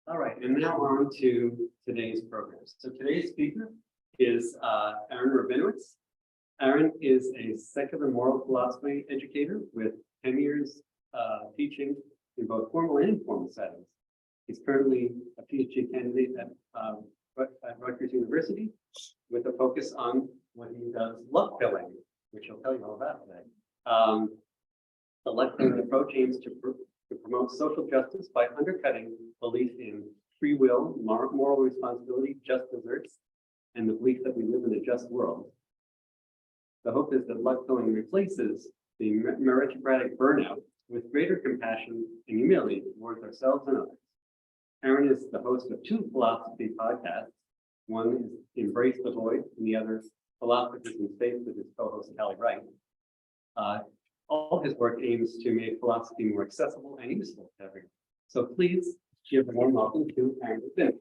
All right, and now on to today's program. So today's speaker is Rabinowitz. Aaron is a secular moral philosophy educator with 10 years teaching in both formal and informal settings. He's currently a PhD candidate at Rutgers University with a focus on what he does, luckpilling, which he'll tell you all about today. The luckpilling approach aims to promote social justice by undercutting belief in free will, moral responsibility, just desserts, and the belief that we live in a just world. The hope is that luckpilling replaces the meritocratic burnout with greater compassion and humility towards ourselves and others. Aaron is the host of 2 philosophy podcasts. One is Embrace the Void, and the other Philosophers in Space with his co-host Callie Wright. All his work aims to make philosophy more accessible and useful to everyone. So please give a warm welcome to Aaron Rabinowitz.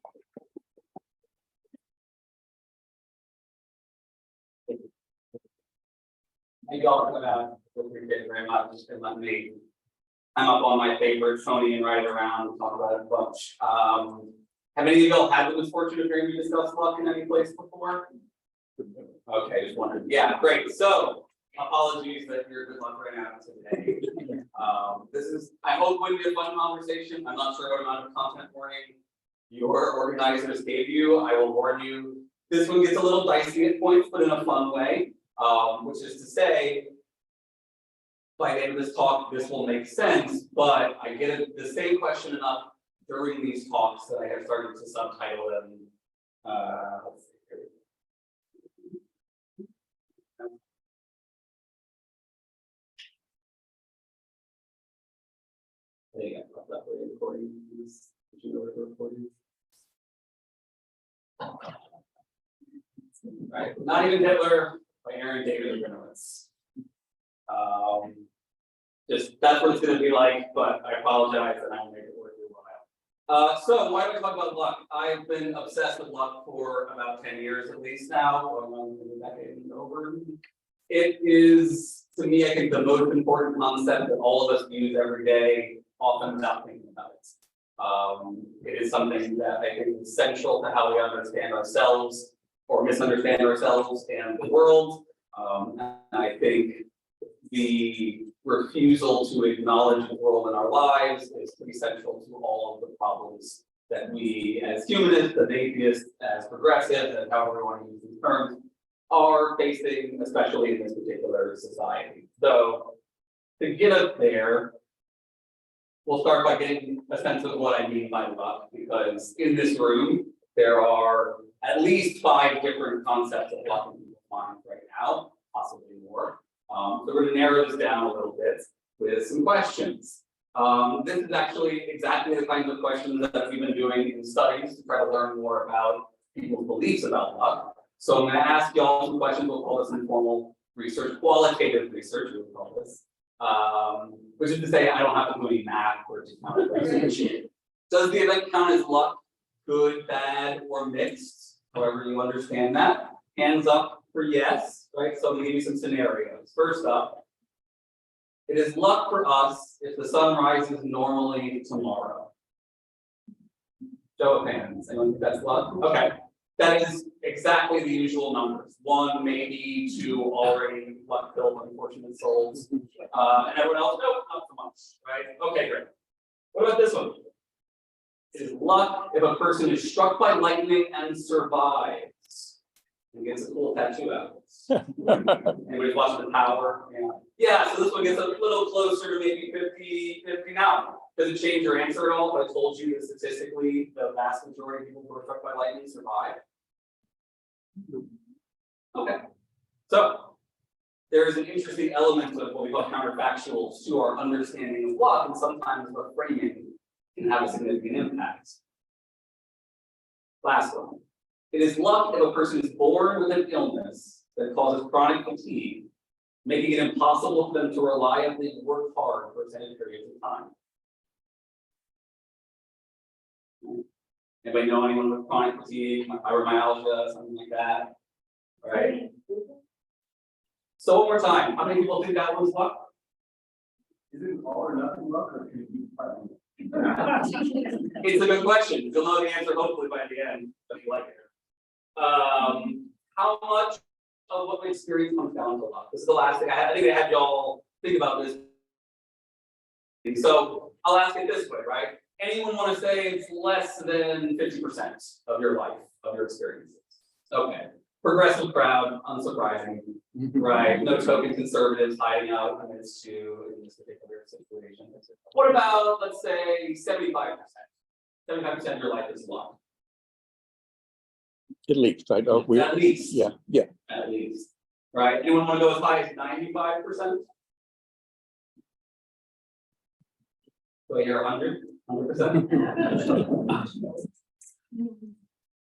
Thank you all for that. Appreciate it very much. Just been letting me I'm up on my favorite Tony and ride around and talk about it a bunch. Have any of you all had the misfortune of hearing me discuss luck in any place before? Okay, just wondering. Yeah, great. So apologies that you're good luck right now today. This is, I hope, going to be a fun conversation. I'm not sure what amount of content warning your organizers gave you. I will warn you, this one gets a little dicey at points, but in a fun way. Which is to say, by the end of this talk, this will make sense, but I get the same question enough during these talks that I have started to subtitle them. Let's see here. I think I left that way recording. Did you know what the recording is? Right, Not Even Hitler by Aaron David Rabinowitz. Just that's what it's going to be like, but I apologize and I will make it worth your while. So why do I talk about luck? I've been obsessed with luck for about 10 years at least now, going on a decade and over. It is, to me, I think the most important concept that all of us use every day, often without thinking about it. It is something that I think is essential to how we understand ourselves or misunderstand ourselves and the world. And I think the refusal to acknowledge the world in our lives is pretty central to all of the problems that we, as humanists, as atheists, as progressives, and however we want to use these terms, are facing, especially in this particular society. So, to get us there, we'll start by getting a sense of what I mean by luck, because in this room, there are at least 5 different concepts of luck in people's minds right now, possibly more. So we're going to narrow this down a little bit with some questions. This is actually exactly the kinds of questions that we've been doing in studies to try to learn more about people's beliefs about luck. So I'm going to ask y'all some questions. We'll call this informal research, qualitative research, we would call this. Which is to say, I don't have to do any math or just count research. Does the event count as luck, good, bad, or mixed? However you understand that. Hands up for yes, right? So I'm going to give you some scenarios. First up, it is luck for us if the sun rises normally tomorrow. Show of hands. Anyone think that's luck? Okay. That is exactly the usual numbers. 1, maybe 2 already luck-filled, unfortunate souls. And everyone else, nope, not so much, right? Okay, great. What about this one? It is luck if a person is struck by lightning and survives and gets a cool tattoo out. Anybody's watching The Power? Yeah, so this one gets a little closer to maybe 50-50 now. Does it change your answer at all? If I told you that statistically the vast majority of people who are struck by lightning survive? Okay. So there is an interesting element of what we call counterfactuals to our understanding of luck, and sometimes the framing can have a significant impact. Last one. It is luck if a person is born with an illness that causes chronic fatigue, making it impossible for them to reliably work hard for extended periods of time. Anybody know anyone with chronic fatigue, fibromyalgia, something like that? Right? So one more time, how many people think that was luck? Is it all or nothing luck, or can it be part of it? It's a good question. You'll know the answer hopefully by the end, if you like it. How much of what we experience comes down to luck? This is the last thing I think I had y'all think about this. So I'll ask it this way, right? Anyone want to say it's less than 50% of your life, of your experiences? Okay. Progressive crowd, unsurprising, right? No token conservatives hiding out amidst you in this particular situation. What about, let's say, 75%? 75% of your life is luck. At least, right? Oh, At least. Yeah. At least. Right? Anyone want to go as high as 95%? Do I hear 100%?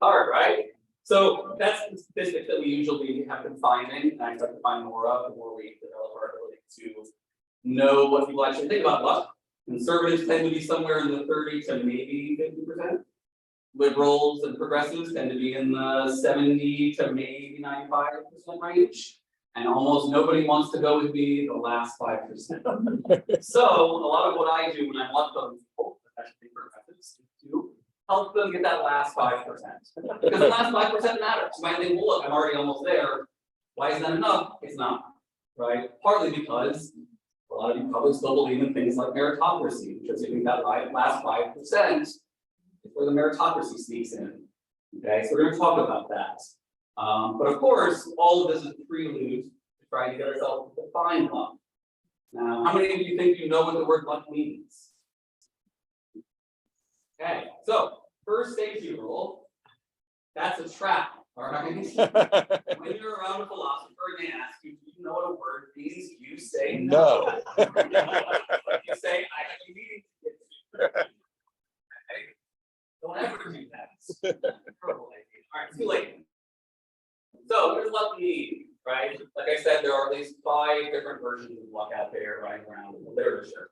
Hard, right? So that's the statistic that we usually have been finding, and I expect to find more of the more we develop our ability to know what people actually think about luck. Conservatives tend to be somewhere in the 30 to maybe 50%. Liberals and progressives tend to be in the 70 to maybe 95% range. And almost nobody wants to go with me the last 5%. So a lot of what I do when I want those people, especially progressives, to help them get that last 5%. Because the last 5% matters. You might think, well, look, I'm already almost there. Why isn't that enough? It's not, right? Partly because a lot of you probably still believe in things like meritocracy, because you think that last 5% is where the meritocracy sneaks in. Okay, so we're going to talk about that. But of course, all of this is prelude to trying to get ourselves to define luck. Now, how many of you think you know what the word luck means? Okay, so first safety rule, that's a trap, all right? When you're around a philosopher and they ask you, do you know what a word means? You say no. You say, I have a meeting to get to. Okay? Don't ever do that. All right, too late. So what does luck mean, right? Like I said, there are at least 5 different versions of luck out there running around in the literature.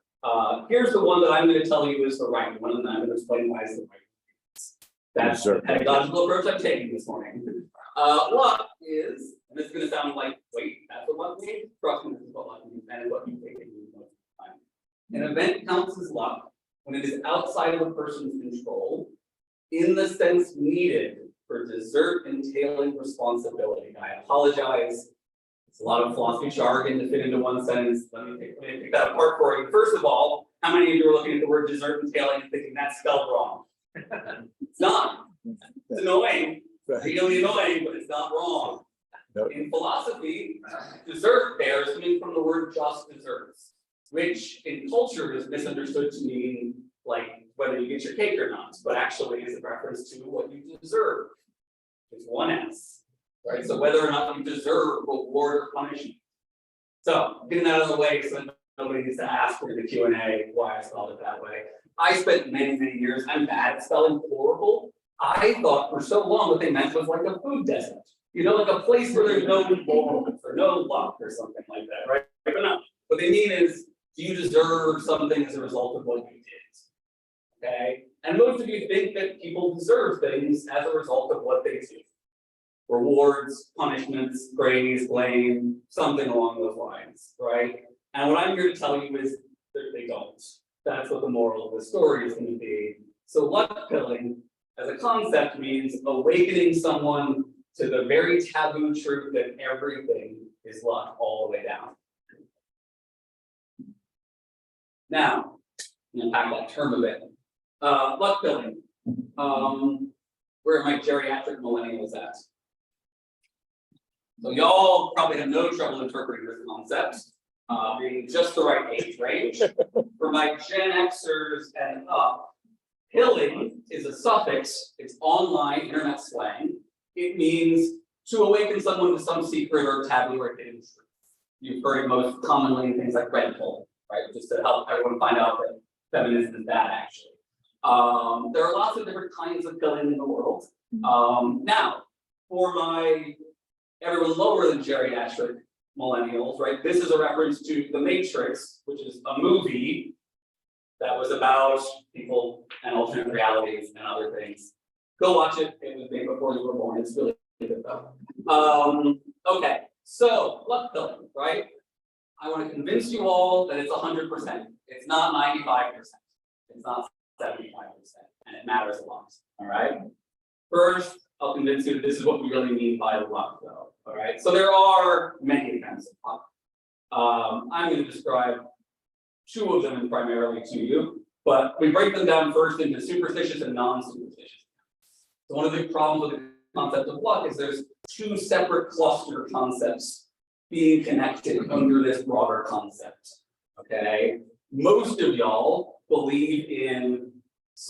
Here's the one that I'm going to tell you is the right one, and I'm going to explain why it's the right one. That's the pedagogical approach I'm taking this morning. Luck is, and this is going to sound like, wait, that's what luck means? Trust me, this is what luck means, and what you think it means most of the time. An event counts as luck when it is outside of a person's control, in the sense needed for desert entailing responsibility. I apologize. It's a lot of philosophy jargon to fit into one sentence. Let me pick that apart for you. First of all, how many of you are looking at the word desert entailing and thinking that's spelled wrong? It's not. It's annoying. Really annoying, but it's not wrong. Nope. In philosophy, desert there is coming from the word just deserts, which in culture is misunderstood to mean like whether you get your cake or not, but actually is a reference to what you deserve. It's one S, right? So whether or not you deserve reward or punishment. So getting that out of the way so nobody needs to ask in the Q&A why I spelled it that way. I spent many years, I'm bad at spelling horrible. I thought for so long what they meant was like a food desert. You know, like a place where there's no morals or no luck or something like that, right? But no, what they mean is, do you deserve something as a result of what you did? Okay, and most of you think that people deserve things as a result of what they do. Rewards, punishments, praise, blame, something along those lines, right? And what I'm here to tell you is that they don't. That's what the moral of the story is going to be. So luck pilling as a concept means awakening someone to the very taboo truth that everything is luck all the way down. Now, I'm going to unpack that term a bit. Luck pilling. Where are my geriatric millennials at? So y'all probably have no trouble interpreting this concept, being just the right age range. For my Gen Xers and up, pilling is a suffix. It's online internet slang. It means to awaken someone to some secret or taboo or hidden truth. You've heard it most commonly in things like red pill, right? Just to help everyone find out that feminism is bad, actually. There are lots of different kinds of pilling in the world. Now, for my everyone lower than geriatric millennials, right? This is a reference to The Matrix, which is a movie that was about people and alternate realities and other things. Go watch it. It was made before you were born. It's really good though. Okay, so luck pilling, right? I want to convince you all that it's 100%. It's not 95%. It's not 75%, and it matters a lot. All right. First, I'll convince you that this is what we really mean by luck, though. All right. So there are many kinds of luck. I'm going to describe two of them primarily to you, but we break them down first into superstitious and non-superstitious. So one of the big problems with the concept of luck is there's two separate cluster concepts being connected under this broader concept. Okay, most of y'all believe in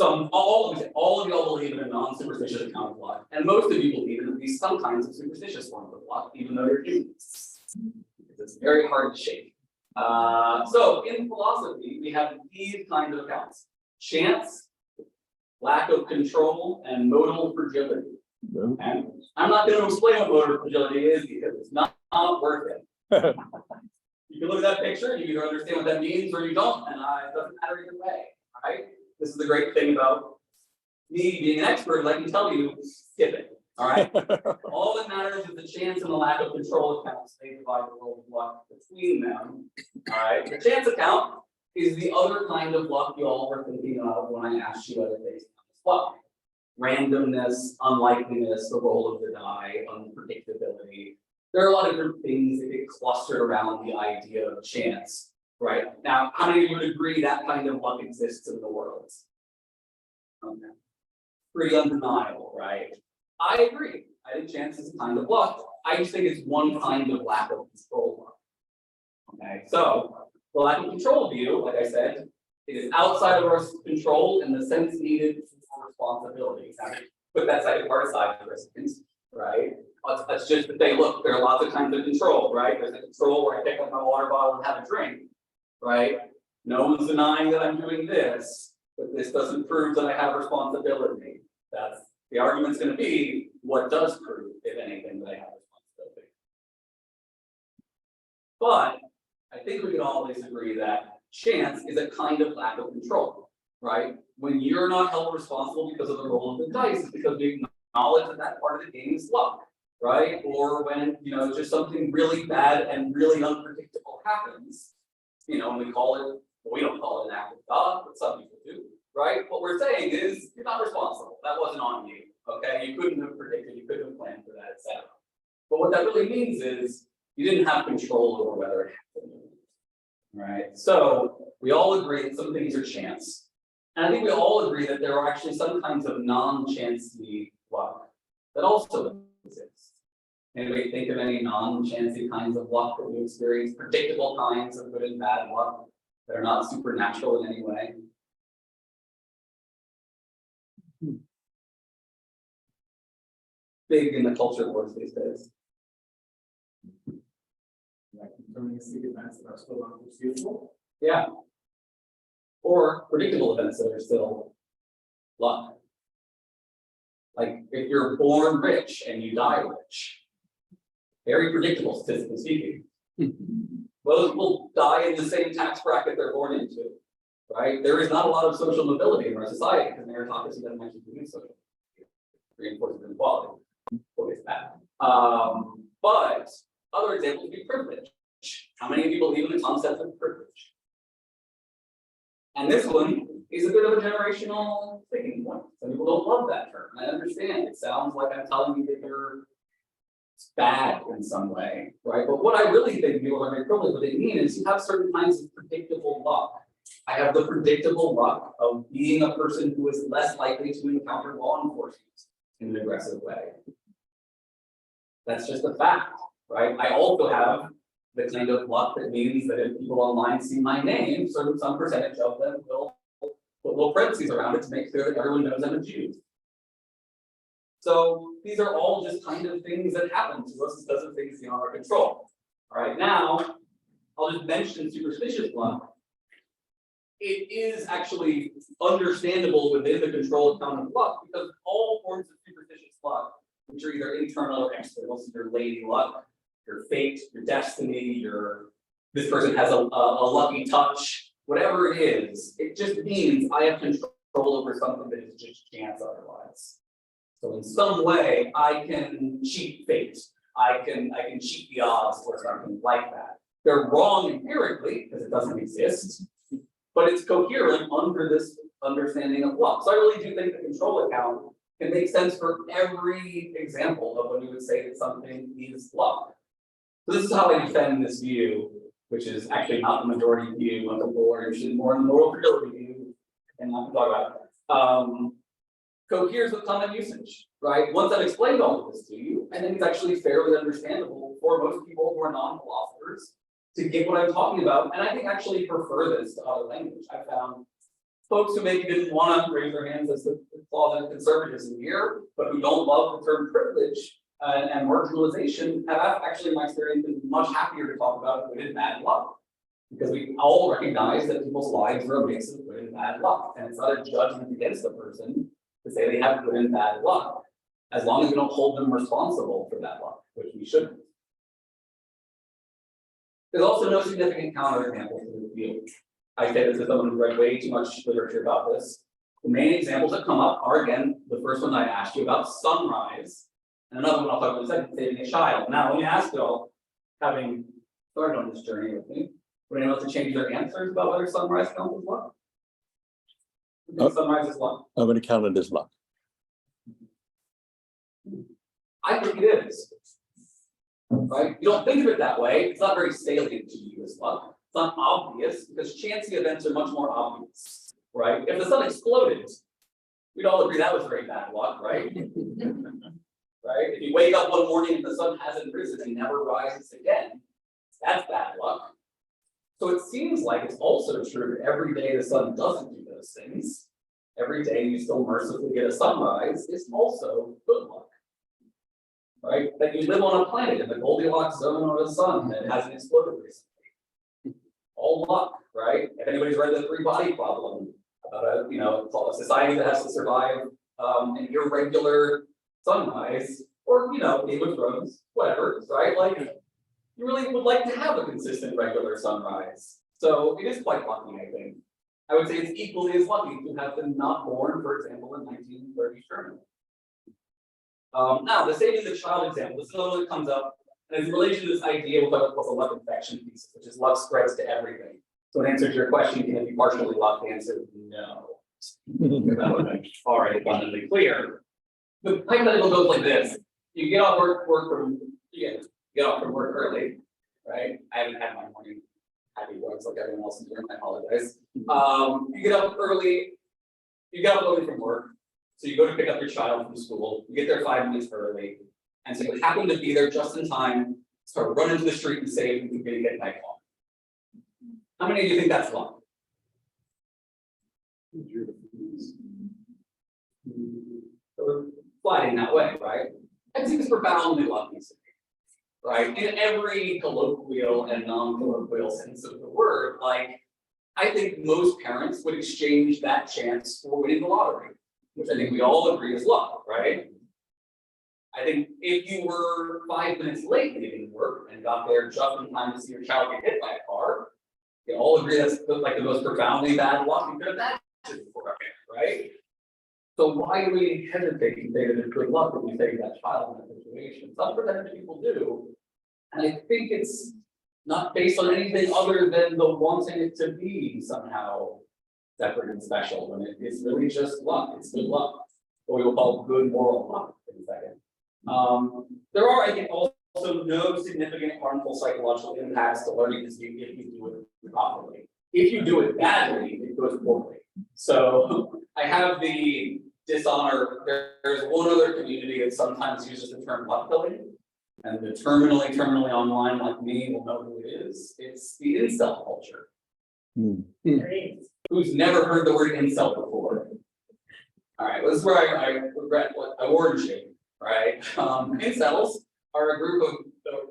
all of y'all believe in a non-superstitious account of luck, and most of you believe in at least some kinds of superstitious forms of luck, even though you're humans. It's very hard to shake. So in philosophy, we have these kinds of accounts: chance, lack of control, and modal fragility. And I'm not going to explain what modal fragility is because it's not worth it. You can look at that picture, you either understand what that means or you don't, and it doesn't matter either way. Right? This is the great thing about me being an expert, is I can tell you, skip it. All right. All that matters is the chance and the lack of control accounts. They divide the world of luck between them. All right. The chance account is the other kind of luck you all were thinking of when I asked you other things on luck. Randomness, unlikeliness, the roll of the die, unpredictability. There are a lot of different things that get clustered around the idea of chance. Right. Now, how many of you would agree that kind of luck exists in the world? Okay. Pretty undeniable, right? I agree. I think chance is a kind of luck. I just think it's one kind of lack of control luck. Okay, so the lack of control view, like I said, it is outside of our control in the sense needed for responsibility. Now, put that second part aside for a second, right? Let's just say, look, there are lots of kinds of control, right? There's a control where I pick up my water bottle and have a drink, right? No one's denying that I'm doing this, but this doesn't prove that I have responsibility. That's the argument's going to be what does prove, if anything, that I have responsibility. But I think we can all disagree that chance is a kind of lack of control, right? When you're not held responsible because of the roll of the dice, it's because we acknowledge that that part of the game is luck, right? Or when, just something really bad and really unpredictable happens, and we call it, well, we don't call it an act of God, but some people do. Right? What we're saying is you're not responsible. That wasn't on you. Okay, you couldn't have predicted, you couldn't have planned for that, etc. But what that really means is you didn't have control over whether it happened. Right? So we all agree that some things are chance. And I think we all agree that there are actually some kinds of non-chancey luck that also exist. Anybody think of any non-chancey kinds of luck that we experience, predictable kinds of good and bad luck that are not supernatural in any way? Big in the culture wars these days. Like deterministic events that are still unforeseeable. Yeah. Or predictable events that are still luck. Like if you're born rich and you die rich. Very predictable, statistically speaking. Most people die in the same tax bracket they're born into. Right? There is not a lot of social mobility in our society because meritocracy doesn't actually produce social mobility. Reinforces inequality. But other examples would be privilege. How many of you believe in the concept of privilege? And this one is a bit of a generational sticking point. Some people don't love that term. I understand. It sounds like I'm telling you that you're bad in some way, right? But what I really think people are very privileged, what they mean is you have certain kinds of predictable luck. I have the predictable luck of being a person who is less likely to encounter law enforcement in an aggressive way. That's just a fact, right? I also have the kind of luck that means that if people online see my name, some percentage of them will put little parentheses around it to make sure that everyone knows I'm a Jew. So these are all just kind of things that happen to us because of things beyond our control. All right, now I'll just mention superstitious luck. It is actually understandable within the control account of luck because all forms of superstitious luck, which are either internal or external, so your lady luck, your fate, your destiny, this person has a lucky touch, whatever it is, it just means I have control over something that is just chance otherwise. So in some way, I can cheat fate. I can cheat the odds or something like that. They're wrong empirically because it doesn't exist, but it's coherent under this understanding of luck. So I really do think the control account can make sense for every example of when we would say that something is luck. So this is how I defend this view, which is actually not the majority view. Of people are interested more in the moral fragility view, and not to talk about coheres with common usage, right? Once I've explained all of this to you, I think it's actually fairly understandable for most people who are non-philosophers to get what I'm talking about, and I think actually prefer this to other language. I found folks who maybe didn't want to raise their hands as the closet conservatism here, but who don't love the term privilege and marginalization, have actually, in my experience, been much happier to talk about good and bad luck. Because we all recognize that people's lives are a mix of good and bad luck. And it's not a judgment against the person to say they have good and bad luck, as long as we don't hold them responsible for that luck, which we shouldn't. There's also no significant counterexample to this view. I say this as someone who read way too much literature about this. The main examples that come up are, again, the first one I asked you about sunrise, and another one I'll talk about in a second, saving a child. Now, let me ask you all, having started on this journey with me, would anyone else to change their answers about whether sunrise counts as luck? Sunrise is luck. I'm going to count it as luck. I think it is. Right? You don't think of it that way. It's not very salient to you as luck. It's not obvious because chancy events are much more obvious, right? If the sun exploded, we'd all agree that was very bad luck, right? Right? If you wake up one morning and the sun hasn't risen and never rises again, that's bad luck. So it seems like it's also true that every day the sun doesn't do those things, every day you still mercifully get a sunrise, is also good luck. Right? That you live on a planet in the Goldilocks zone of the sun that hasn't exploded recently. All luck, right? If anybody's read the three-body problem about a society that has to survive an irregular sunrise, or Game of Thrones, whatever, right? Like you really would like to have a consistent regular sunrise. So it is quite lucky, I think. I would say it's equally as lucky to have been not born, for example, in 1930 Germany. Now, the saving the child example, this is another that comes up, and in relation to this idea we'll talk about the luck infection thesis, which is luck spreads to everything. So in answer to your question, can it be partially luck? The answer is no. That would be already abundantly clear. The hypothetical goes like this: you get off work from get off from work early, right? I haven't had my morning happy drugs like everyone else in here. I apologize. You get up early. You get up early from work. So you go to pick up your child from school, you get there 5 minutes early, and so you happen to be there just in time, start running to the street and save and you're gonna get back home. How many of you think that's luck? So we're sliding that way, right? I think it's profoundly lucky, right? In every colloquial and non-colloquial sense of the word, like, I think most parents would exchange that chance for winning the lottery, which I think we all agree is luck, right? I think if you were 5 minutes late leaving work and got there just in time to see your child get hit by a car, we all agree that's like the most profoundly bad luck you could imagine for a parent, right? So why do we hesitate to say that it's good luck when we save that child in that situation? Some percentage of people do, and I think it's not based on anything other than the wanting it to be somehow separate and special, when it's really just luck. It's good luck, what we will call good moral luck in a second. There are, I think, also no significant harmful psychological impacts to learning this if you do it properly. If you do it badly, it goes poorly. So I have the dishonor. There's one other community that sometimes uses the term luckpilling, and the terminally online like me will know who it is. It's the incel culture. Who's never heard the word incel before? All right, this is where I regret what I warned you, right? Incels are a group of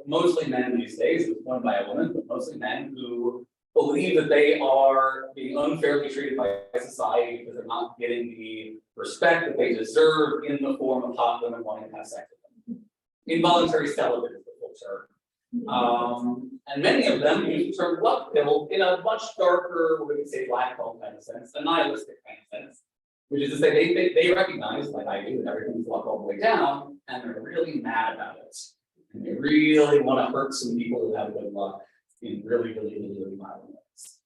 mostly men these days, it's one by a woman, but mostly men who believe that they are being unfairly treated by society because they're not getting the respect that they deserve in the form of hot women wanting to have sex with them. Involuntary celibate is the full term. And many of them use the term luck pill in a much darker, we would say black hole kind of sense, a nihilistic kind of sense, which is to say they recognize, like I do, that everything's luck all the way down, and they're really mad about it. And they really want to hurt some people who have good luck in really violent ways,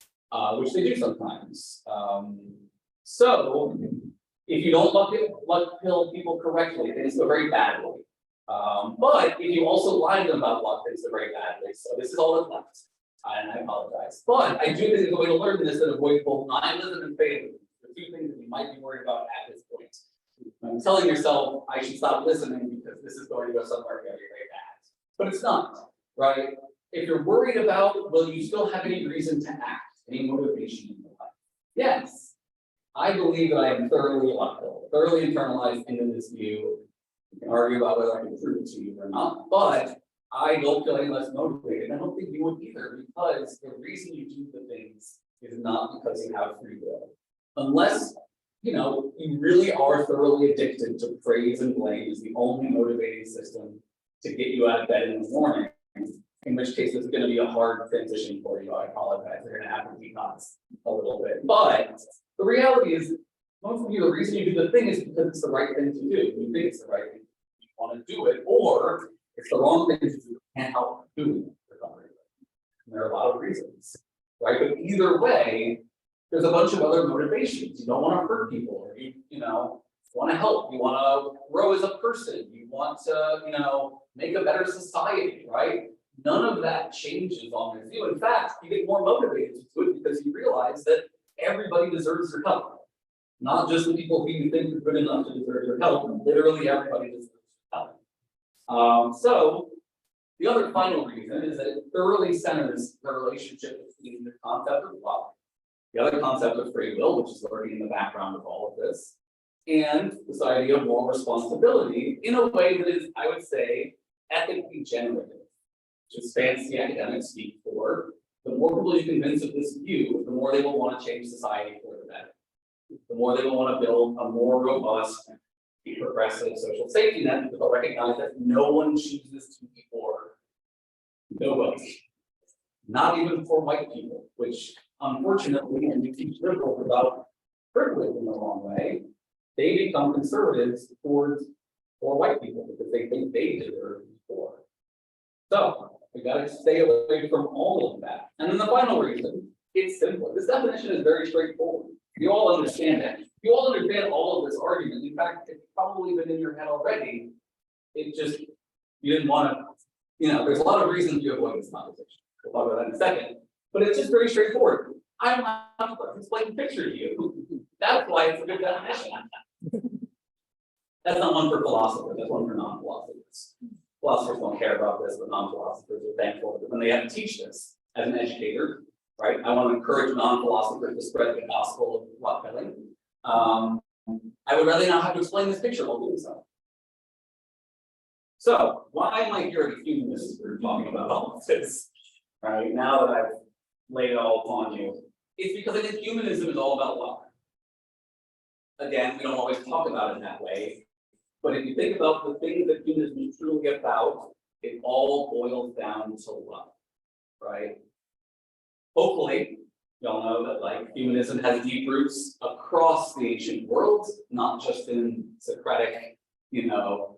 which they do sometimes. So if you don't luck pill people correctly, things go very badly. But if you also lie to them about luck, things go very badly. So this is all that's left. And I apologize. But I do think the way to learn this that avoids both nihilism and fatalism. The two things that you might be worried about at this point. I'm telling yourself I should stop listening because this is going to go somewhere very, very bad. But it's not, right? If you're worried about, will you still have any reason to act, any motivation in your life? Yes. I believe that I am thoroughly luckpill, thoroughly internalized into this view. You can argue about whether I can prove it to you or not, but I don't feel any less motivated. I don't think you would either, because the reason you do the things is not because you have free will. Unless, you really are thoroughly addicted to praise and blame is the only motivating system to get you out of bed in the morning, in which case it's going to be a hard transition for you. I apologize. They're going to have to be honest a little bit. But the reality is, most of you, the reason you do the thing is because it's the right thing to do. You think it's the right thing, you want to do it, or it's the wrong thing to do, you can't help doing it for some reason. And there are a lot of reasons, right? But either way, there's a bunch of other motivations. You don't want to hurt people, or you want to help, you want to grow as a person, you want to, make a better society, right? None of that changes on this view. In fact, you get more motivated to do it because you realize that everybody deserves your help. Not just the people who you think are good enough to deserve your help, literally everybody deserves your help. So the other final reason is that it thoroughly centers the relationship between the concept of luck, the other concept of free will, which is already in the background of all of this, and this idea of moral responsibility in a way that is, I would say, ethically generative, which is fancy academic speak for. The more people you convince of this view, the more they will want to change society for the better. The more they will want to build a more robust, progressive social safety net, because they'll recognize that no one chooses to be poor. Nobody. Not even for white people, which unfortunately, when you teach liberals about privilege in the wrong way, they become conservatives towards poor white people because they think they deserve to be poor. So we got to stay away from all of that. And then the final reason, it's simple. This definition is very straightforward. You all understand it. You all understand all of this argument. In fact, it's probably been in your head already. It just, you didn't want to, there's a lot of reasons you avoid this conversation. We'll talk about that in a second. But it's just very straightforward. I don't have to explain the picture to you. That's why it's a good definition. That's not one for philosophers, that's one for non-philosophers. Philosophers don't care about this, but non-philosophers are thankful that when they have to teach this as an educator, right? I want to encourage non-philosophers to spread the gospel of luckpilling. I would rather not have to explain this picture while doing so. So, why am I here at a humanist group talking about all of this? Right, now that I've laid it all upon you, it's because I think humanism is all about luck. Again, we don't always talk about it that way, but if you think about the things that humanism is truly about, it all boils down to luck, right? Hopefully, y'all know that humanism has deep roots across the ancient world, not just in Socratic,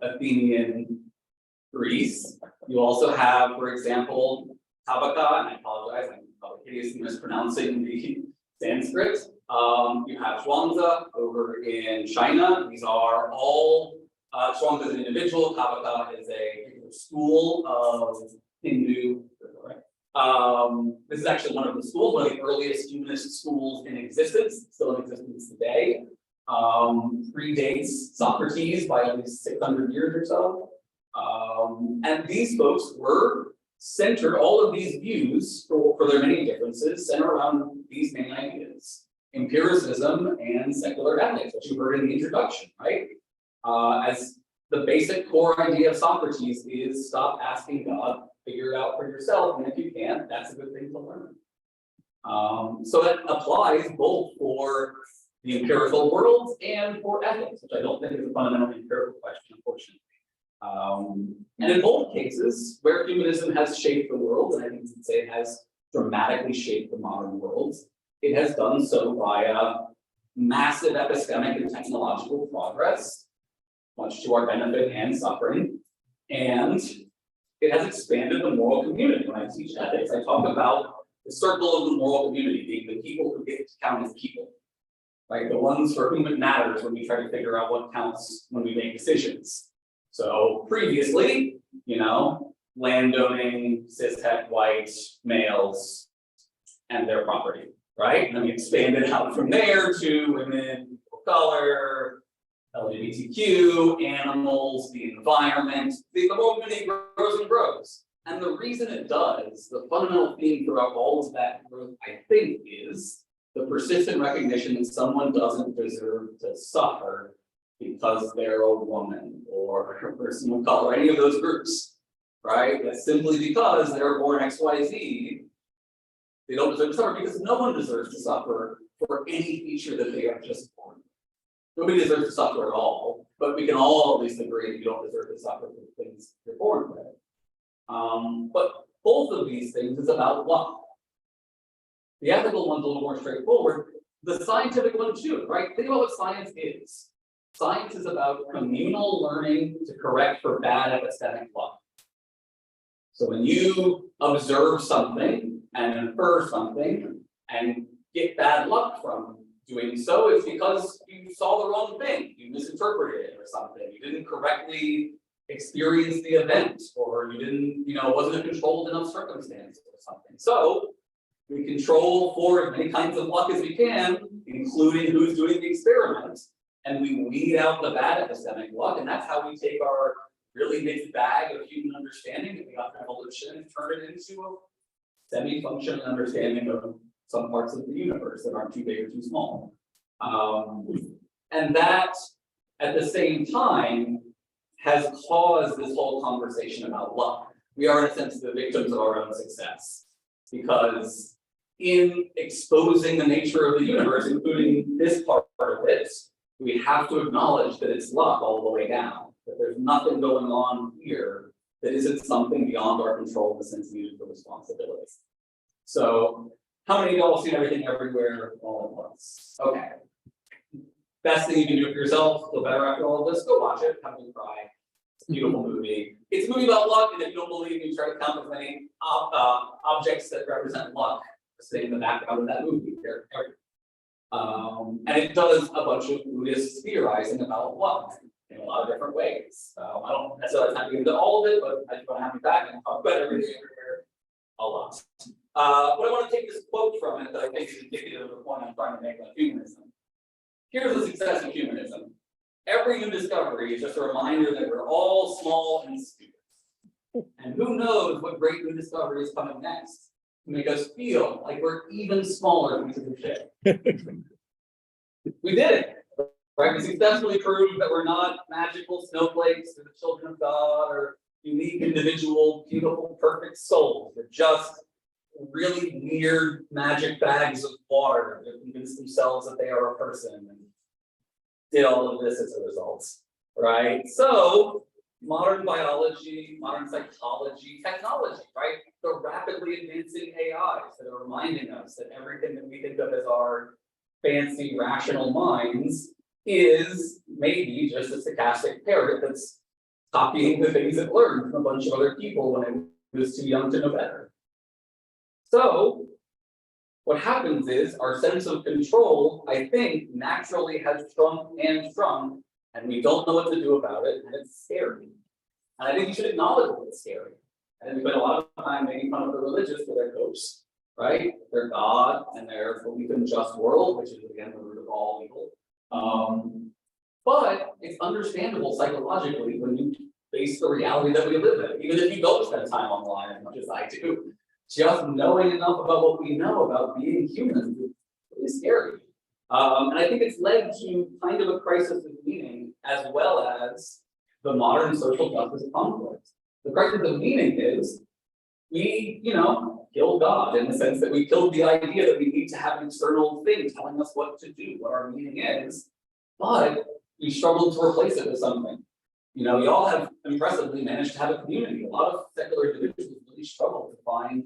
Athenian Greece. You also have, for example, Tabaka, and I apologize, I'm probably hideously mispronouncing the Sanskrit. You have Zhuangzi over in China. These are all, Zhuangzi is an individual, Tabaka is a school of Hindu. This is actually one of the schools, one of the earliest humanist schools in existence, still in existence today. Predates Socrates by at least 600 years or so. And these folks were centered, all of these views, for their many differences, center around these main ideas: empiricism and secular ethics, which you heard in the introduction, right? As the basic core idea of Socrates is stop asking God, figure it out for yourself, and if you can't, that's a good thing to learn. So that applies both for the empirical world and for ethics, which I don't think is a fundamentally empirical question, unfortunately. And in both cases, where humanism has shaped the world, and I think you could say it has dramatically shaped the modern world, it has done so via massive epistemic and technological progress, much to our benefit and suffering, and it has expanded the moral community. When I teach ethics, I talk about the circle of the moral community being the people who get to count as people. right? The ones for whom it matters when we try to figure out what counts when we make decisions. So previously, landowning, cishet white males and their property, right? And then we expanded out from there to women, people of color, LGBTQ, animals, the environment. The movement grows and grows. And the reason it does, the fundamental theme throughout all of that growth, I think, is the persistent recognition that someone doesn't deserve to suffer because they're a woman or a person of color, any of those groups, right? That simply because they're born XYZ, they don't deserve to suffer, because no one deserves to suffer for any feature that they are just born. Nobody deserves to suffer at all, but we can all at least agree that you don't deserve to suffer for the things you're born with. But both of these things is about luck. The ethical one's a little more straightforward. The scientific one too, right? Think about what science is. Science is about communal learning to correct for bad epistemic luck. So when you observe something and infer something and get bad luck from doing so, it's because you saw the wrong thing, you misinterpreted it or something, you didn't correctly experience the event, or you didn't, wasn't a controlled enough circumstance or something. So we control for as many kinds of luck as we can, including who's doing the experiment, and we weed out the bad epistemic luck, and that's how we take our really mixed bag of human understanding that we got from evolution and turn it into a semi-functional understanding of some parts of the universe that aren't too big or too small. And that, at the same time, has caused this whole conversation about luck. We are, in a sense, the victims of our own success, because in exposing the nature of the universe, including this part of it, we have to acknowledge that it's luck all the way down, that there's nothing going on here that isn't something beyond our control in the sense needed for responsibility. So, how many of y'all have seen Everything Everywhere all at once? Okay. Best thing you can do for yourself, feel better after all of this, go watch it, have a good cry. It's a beautiful movie. It's a movie about luck, and if you don't believe me, try to count as many objects that represent luck stay in the background of that movie. And it does a bunch of Buddhist theorizing about luck in a lot of different ways. I don't necessarily have to get into all of it, but I just want to have you back and talk about Everything Everywhere a lot. But I want to take this quote from it that I think is indicative of the point I'm trying to make about humanism. Here's the success of humanism. Every new discovery is just a reminder that we're all small and stupid. And who knows what great new discovery is coming next to make us feel like we're even smaller pieces of shit. We did it, right? We successfully proved that we're not magical snowflakes or the children of God or unique, individual, beautiful, perfect souls. We're just really weird magic bags of water that convince themselves that they are a person and did all of this as a result, right? So modern biology, modern psychology, technology, right? The rapidly advancing AIs that are reminding us that everything that we think of as our fancy, rational minds is maybe just a stochastic parrot that's copying the things it learned from a bunch of other people when it was too young to know better. So what happens is our sense of control, I think, naturally has shrunk, and we don't know what to do about it, and it's scary. And I think you should acknowledge that it's scary. And we spend a lot of time making fun of the religious for their hopes, right? Their God and their belief in the just world, which is again the root of all evil. But it's understandable psychologically when you face the reality that we live in, even if you don't spend time online as much as I do. Just knowing enough about what we know about being human is really scary. And I think it's led to kind of a crisis of meaning as well as the modern social justice conflict. The crisis of meaning is we, killed God in the sense that we killed the idea that we need to have an external thing telling us what to do, what our meaning is, but we struggled to replace it with something. Y'all have impressively managed to have a community. A lot of secular individuals really struggle to find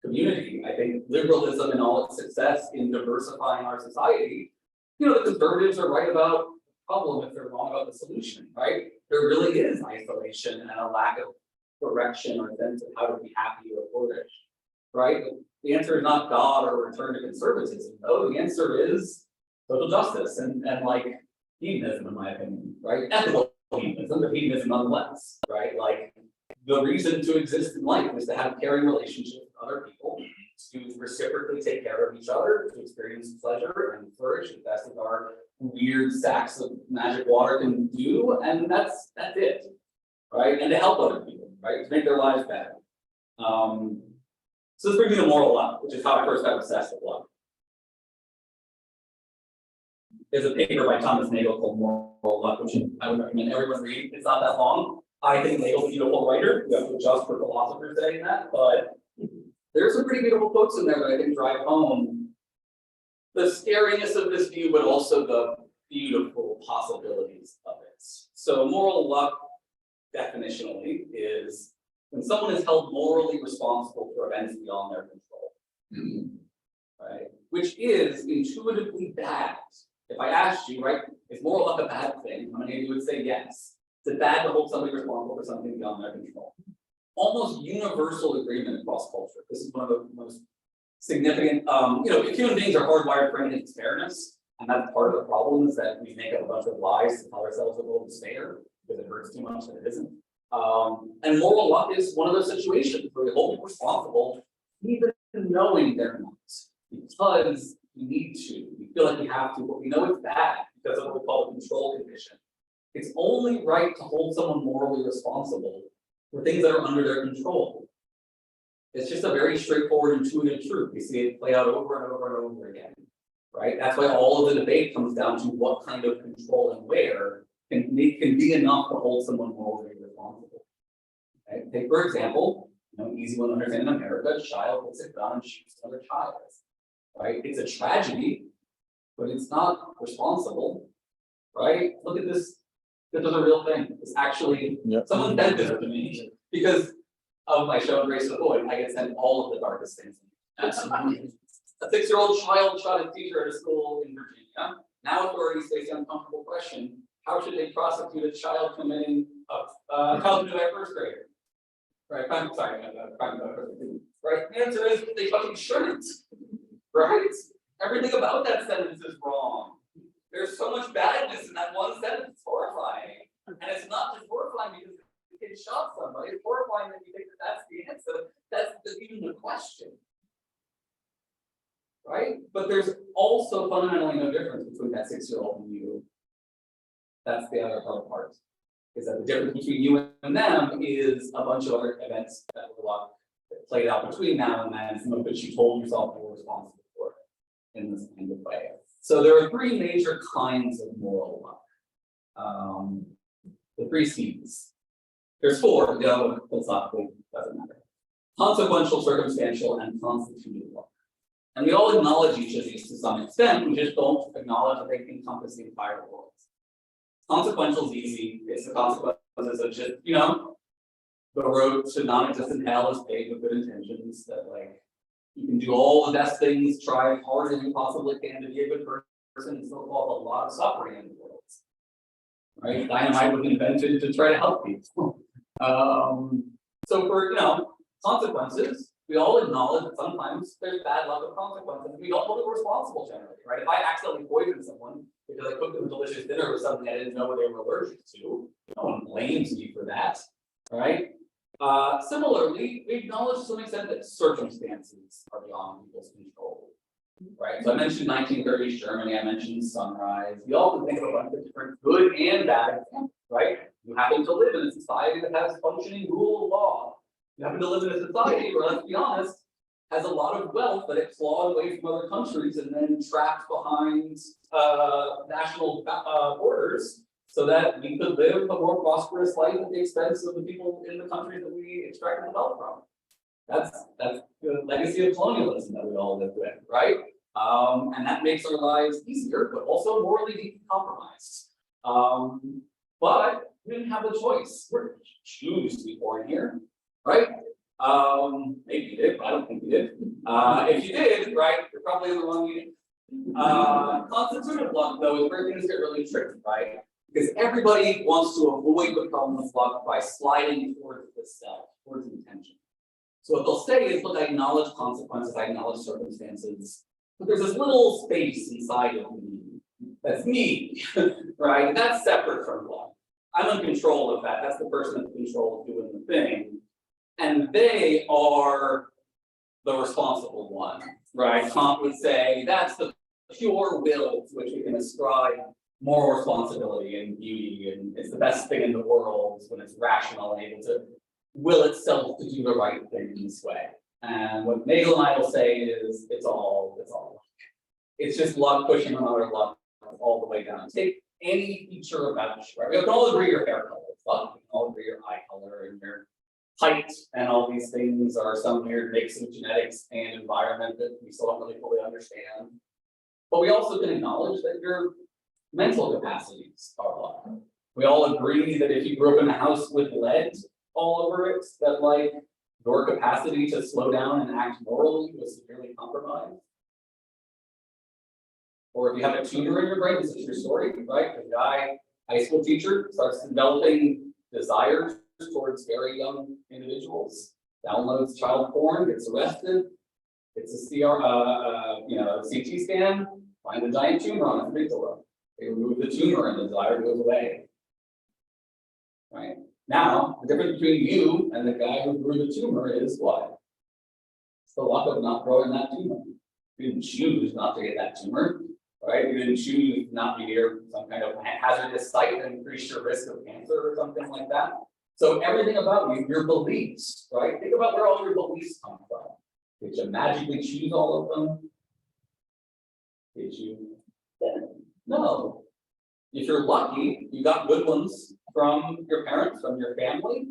community. I think liberalism and all its success in diversifying our society, the conservatives are right about the problem if they're wrong about the solution, right? There really is isolation and a lack of direction or sense of how to be happy or flourish, right? The answer is not God or return to conservatism. No, the answer is social justice and like hedonism, in my opinion, right? Ethical hedonism, but hedonism nonetheless, right? Like the reason to exist in life is to have caring relationships with other people, to reciprocally take care of each other, to experience pleasure and flourish as best as our weird sacks of magic water can do, and that's it, right? And to help other people, right? To make their lives better. So this brings me to moral luck, which is how I first got obsessed with luck. There's a paper by Thomas Nagel called Moral Luck, which I would recommend everyone read. It's not that long. I think Nagel's a beautiful writer. You have to adjust for philosophers saying that, but there's some pretty beautiful quotes in there that I think drive home the scariness of this view, but also the beautiful possibilities of it. So moral luck, definitionally, is when someone is held morally responsible for events beyond their control, right? Which is intuitively bad. If I asked you, right, is moral luck a bad thing? How many of you would say yes? Is it bad to hold somebody responsible for something beyond their control? Almost universal agreement across culture. This is one of the most significant, human beings are hardwired for anything fairness. And that's part of the problem is that we make up a bunch of lies to tell ourselves the world is fair because it hurts too much and it isn't. And moral luck is one of those situations where we hold people responsible, even knowing they're not, because we need to. We feel like we have to, but we know it's bad because of what we call a control condition. It's only right to hold someone morally responsible for things that are under their control. It's just a very straightforward, intuitive truth. We see it play out over and over and over again, right? That's why all of the debate comes down to what kind of control and where can be enough to hold someone morally responsible. Okay? Take, for example, easy one to understand in America, a child puts a gun and shoots another child, right? It's a tragedy, but it's not responsible, right? Look at this. This is a real thing. It's actually, someone said this to me because of my show Grace of the Void. I get sent all of the darkest things. A 6-year-old child shot his teacher at a school in Virginia. Now authorities face the uncomfortable question: how should they prosecute a child committing a child to their first grader? Right? Right? The answer is they fucking shouldn't. Right? Everything about that sentence is wrong. There's so much badness in that one sentence. It's horrifying. And it's not just horrifying because the kid shot somebody. It's horrifying that you think that that's the answer. That's even the question. Right? But there's also fundamentally no difference between that 6-year-old and you. That's the other part. Is that the difference between you and them is a bunch of other events that played out between now and then, some of which you told yourself you were responsible for in this kind of way. So there are 3 major kinds of moral luck. The 3 C's. There's 4, the other one philosophically doesn't matter. Consequential, circumstantial, and constitutive luck. And we all acknowledge each of these to some extent, we just don't acknowledge that they encompass the entire world. Consequential is easy. It's the consequences of just, the road to non-existent hell is paved with good intentions, that you can do all the best things, try as hard as you possibly can to be a good person, and still cause a lot of suffering in the world. Right? Dynamite was invented to try to help people. So for consequences, we all acknowledge that sometimes there's bad luck with consequences. We don't hold it responsible generally, right? If I accidentally poisoned someone because I cooked them a delicious dinner with something I didn't know what they were allergic to, no one blames me for that, right? Similarly, we acknowledge to some extent that circumstances are beyond people's control, right? So I mentioned 1930s Germany, I mentioned Sunrise. We all can think of a bunch of different good and bad examples, right? You happen to live in a society that has functioning rule of law. You happen to live in a society where, let's be honest, has a lot of wealth that it clawed away from other countries and then trapped behind national borders, so that we could live a more prosperous life at the expense of the people in the countries that we extracted the wealth from. That's the legacy of colonialism that we all live with, right? And that makes our lives easier, but also morally deeply compromised. But we didn't have the choice. We didn't choose to be born here, right? Maybe you did, but I don't think you did. If you did, right, you're probably in the wrong meeting. Constitutive luck, though, is where things get really tricky, right? Because everybody wants to avoid the problem of luck by sliding towards the self, towards intention. So what they'll say is, look, I acknowledge consequences, I acknowledge circumstances, but there's this little space inside of me That's me, right? That's separate from luck. I'm in control of that. That's the person in control of doing the thing. And they are the responsible one, right? Kant would say that's the pure will to which we can ascribe moral responsibility and beauty, and it's the best thing in the world when it's rational and able to will itself to do the right thing in this way. And what Nagel and I will say is it's all luck. It's just luck pushing another luck all the way down. Take any feature about you, right? We can all agree your hair color is luck. We can all agree your eye color and your height and all these things are some weird mix of genetics and environment that we still don't really fully understand. But we also can acknowledge that your mental capacities are luck. We all agree that if you grew up in a house with lead all over it, that like your capacity to slow down and act morally was severely compromised. Or if you have a tumor in your brain, this is your story, right? A guy, high school teacher, starts developing desires towards very young individuals, downloads child porn, gets arrested, gets a CT scan, find a giant tumor on his amygdala. They remove the tumor and the desire goes away. Right? Now, the difference between you and the guy who grew the tumor is what? It's the luck of not growing that tumor. You didn't choose not to get that tumor, right? You didn't choose not to be near some kind of hazardous site and increase your risk of cancer or something like that. So everything about you, your beliefs, right? Think about where all your beliefs come from. Did you magically choose all of them? Did you? No. If you're lucky, you got good ones from your parents, from your family,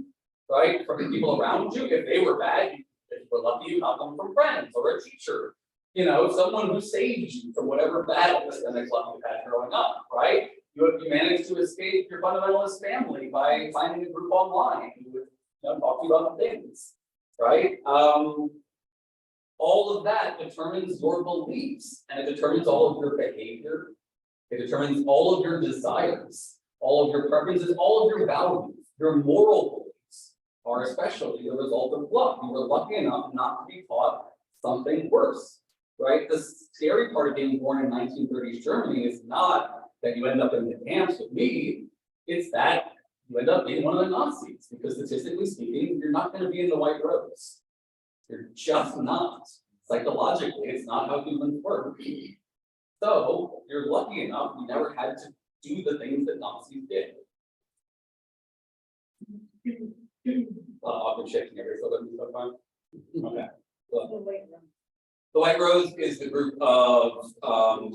right? From the people around you. If they were bad, if you were lucky, you got them from friends or a teacher. You know, someone who saved you from whatever bad epistemic luck you had growing up, right? You managed to escape your fundamentalist family by finding a group online who would talk to you about the things, right? All of that determines your beliefs, and it determines all of your behavior. It determines all of your desires, all of your preferences, all of your values. Your moral beliefs are especially the result of luck. You were lucky enough not to be taught something worse, right? The scary part of being born in 1930s Germany is not that you end up in the camps with me, it's that you end up being one of the Nazis, because statistically speaking, you're not going to be in the white rose. You're just not. Psychologically, it's not how humans work. So you're lucky enough you never had to do the things that Nazis did. A lot of awkward shaking every so far. Okay. The White Rose is the group of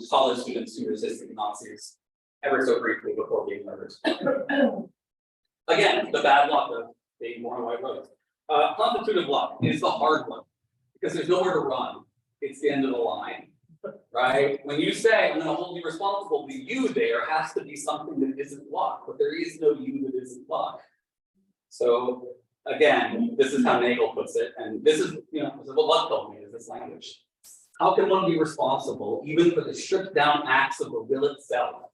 college students who resisted the Nazis ever so briefly before being murdered. Again, the bad luck of being born a White Rose. Constitutive luck is the hard one because there's nowhere to run. It's the end of the line, right? When you say, I'm going to hold you responsible, the you there has to be something that isn't luck, but there is no you that isn't luck. So again, this is how Nagel puts it, and this is, this is what Luck told me, is this language. How can one be responsible even for the stripped down acts of the will itself,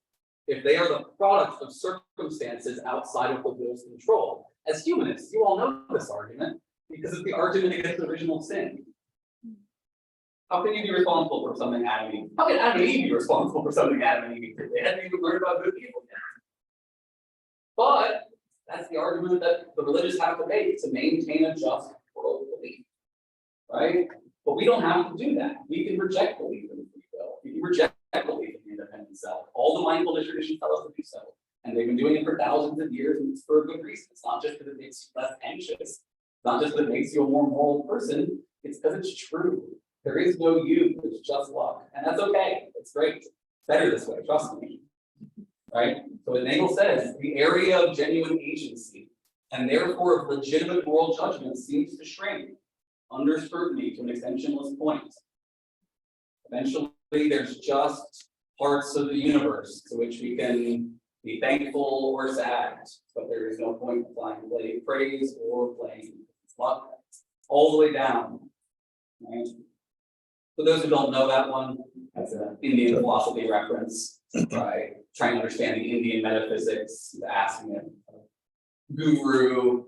if they are the product of circumstances outside of the will's control? As humanists, you all know this argument because it's the argument against original sin. How can you be responsible for something Adam and Eve? How can Adam and Eve be responsible for something Adam and Eve did? They hadn't even learned about good and evil yet. But that's the argument that the religious have to make to maintain a just world belief, right? But we don't have to do that. We can reject belief in free will. We can reject belief in the independent self. All the mindfulness traditions tell us to do so. And they've been doing it for thousands of years, and it's for a good reason. It's not just because it makes you less anxious. It's not just that it makes you a more moral person. It's because it's true. There is no you, it's just luck. And that's okay. It's great. It's better this way, trust me. Right? So what Nagel says, the area of genuine agency, and therefore of legitimate moral judgment, seems to shrink under scrutiny to an extensionless point. Eventually, there's just parts of the universe to which we can be thankful or sad, but there is no point in playing praise or playing luck all the way down. Right? For those who don't know that one, that's an Indian philosophy reference, right? Trying to understand the Indian metaphysics, asking it, guru,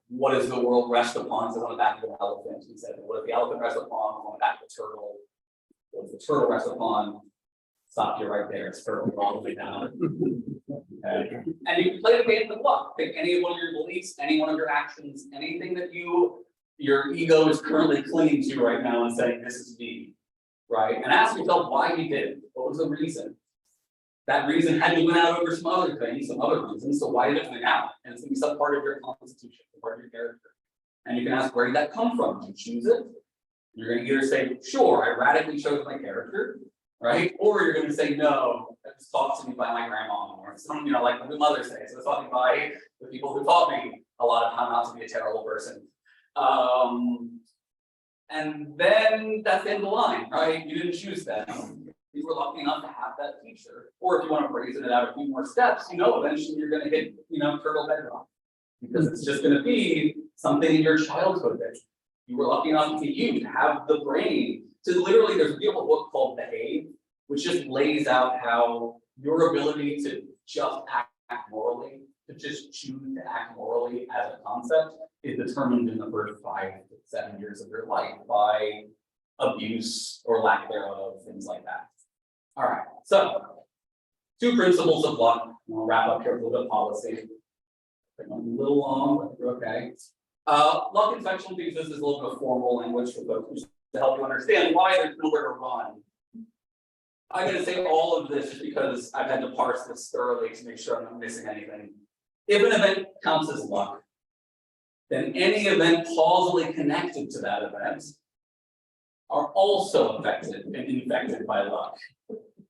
what does the world rest upon? So on the back of an elephant, he said, what does the elephant rest upon? On the back of a turtle. What does the turtle rest upon? Stop you right there, scroll all the way down. Okay. And you can play the game with luck. Pick any one of your beliefs, any one of your actions, anything that your ego is currently clinging to right now and saying, this is me. Right? And ask yourself why you did it. What was the reason? That reason had to win out over some other things, some other reasons. So why did it win out? And it's going to be some part of your constitution, part of your character. And you can ask, where did that come from? Did you choose it? You're going to either say, sure, I radically chose my character, right? Or you're going to say, no, that was taught to me by my grandma, or some, like my mother says, it was taught me by the people who taught me a lot of time not to be a terrible person. And then that's the end of the line, right? You didn't choose them. You were lucky enough to have that teacher. Or if you want to brazen it out a few more steps, eventually you're going to hit, turtle bedrock. Because it's just going to be something in your childhood that you were lucky enough to have the brain to literally, there's a beautiful book called Behave, which just lays out how your ability to just act morally, to just choose to act morally as a concept is determined in the first 5 to 7 years of your life by abuse or lack thereof, things like that. All right, so 2 principles of luck. We'll wrap up here with a little bit of policy. A little long, but we're okay. Luck and functional thesis is a little bit of formal language for folks to help you understand why there's nowhere to run. I'm going to say all of this just because I've had to parse this thoroughly to make sure I'm not missing anything. If an event counts as luck, then any event causally connected to that event are also affected and infected by luck.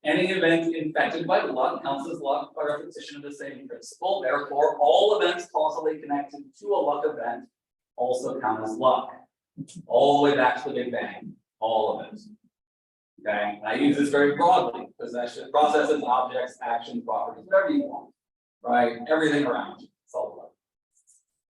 Any event infected by luck counts as luck by repetition of the same principle. Therefore, all events causally connected to a luck event also count as luck. All the way back to the Big Bang, all of it. Okay, and I use this very broadly, possession, processes, objects, action, properties, whatever you want, right? Everything around you, it's all luck.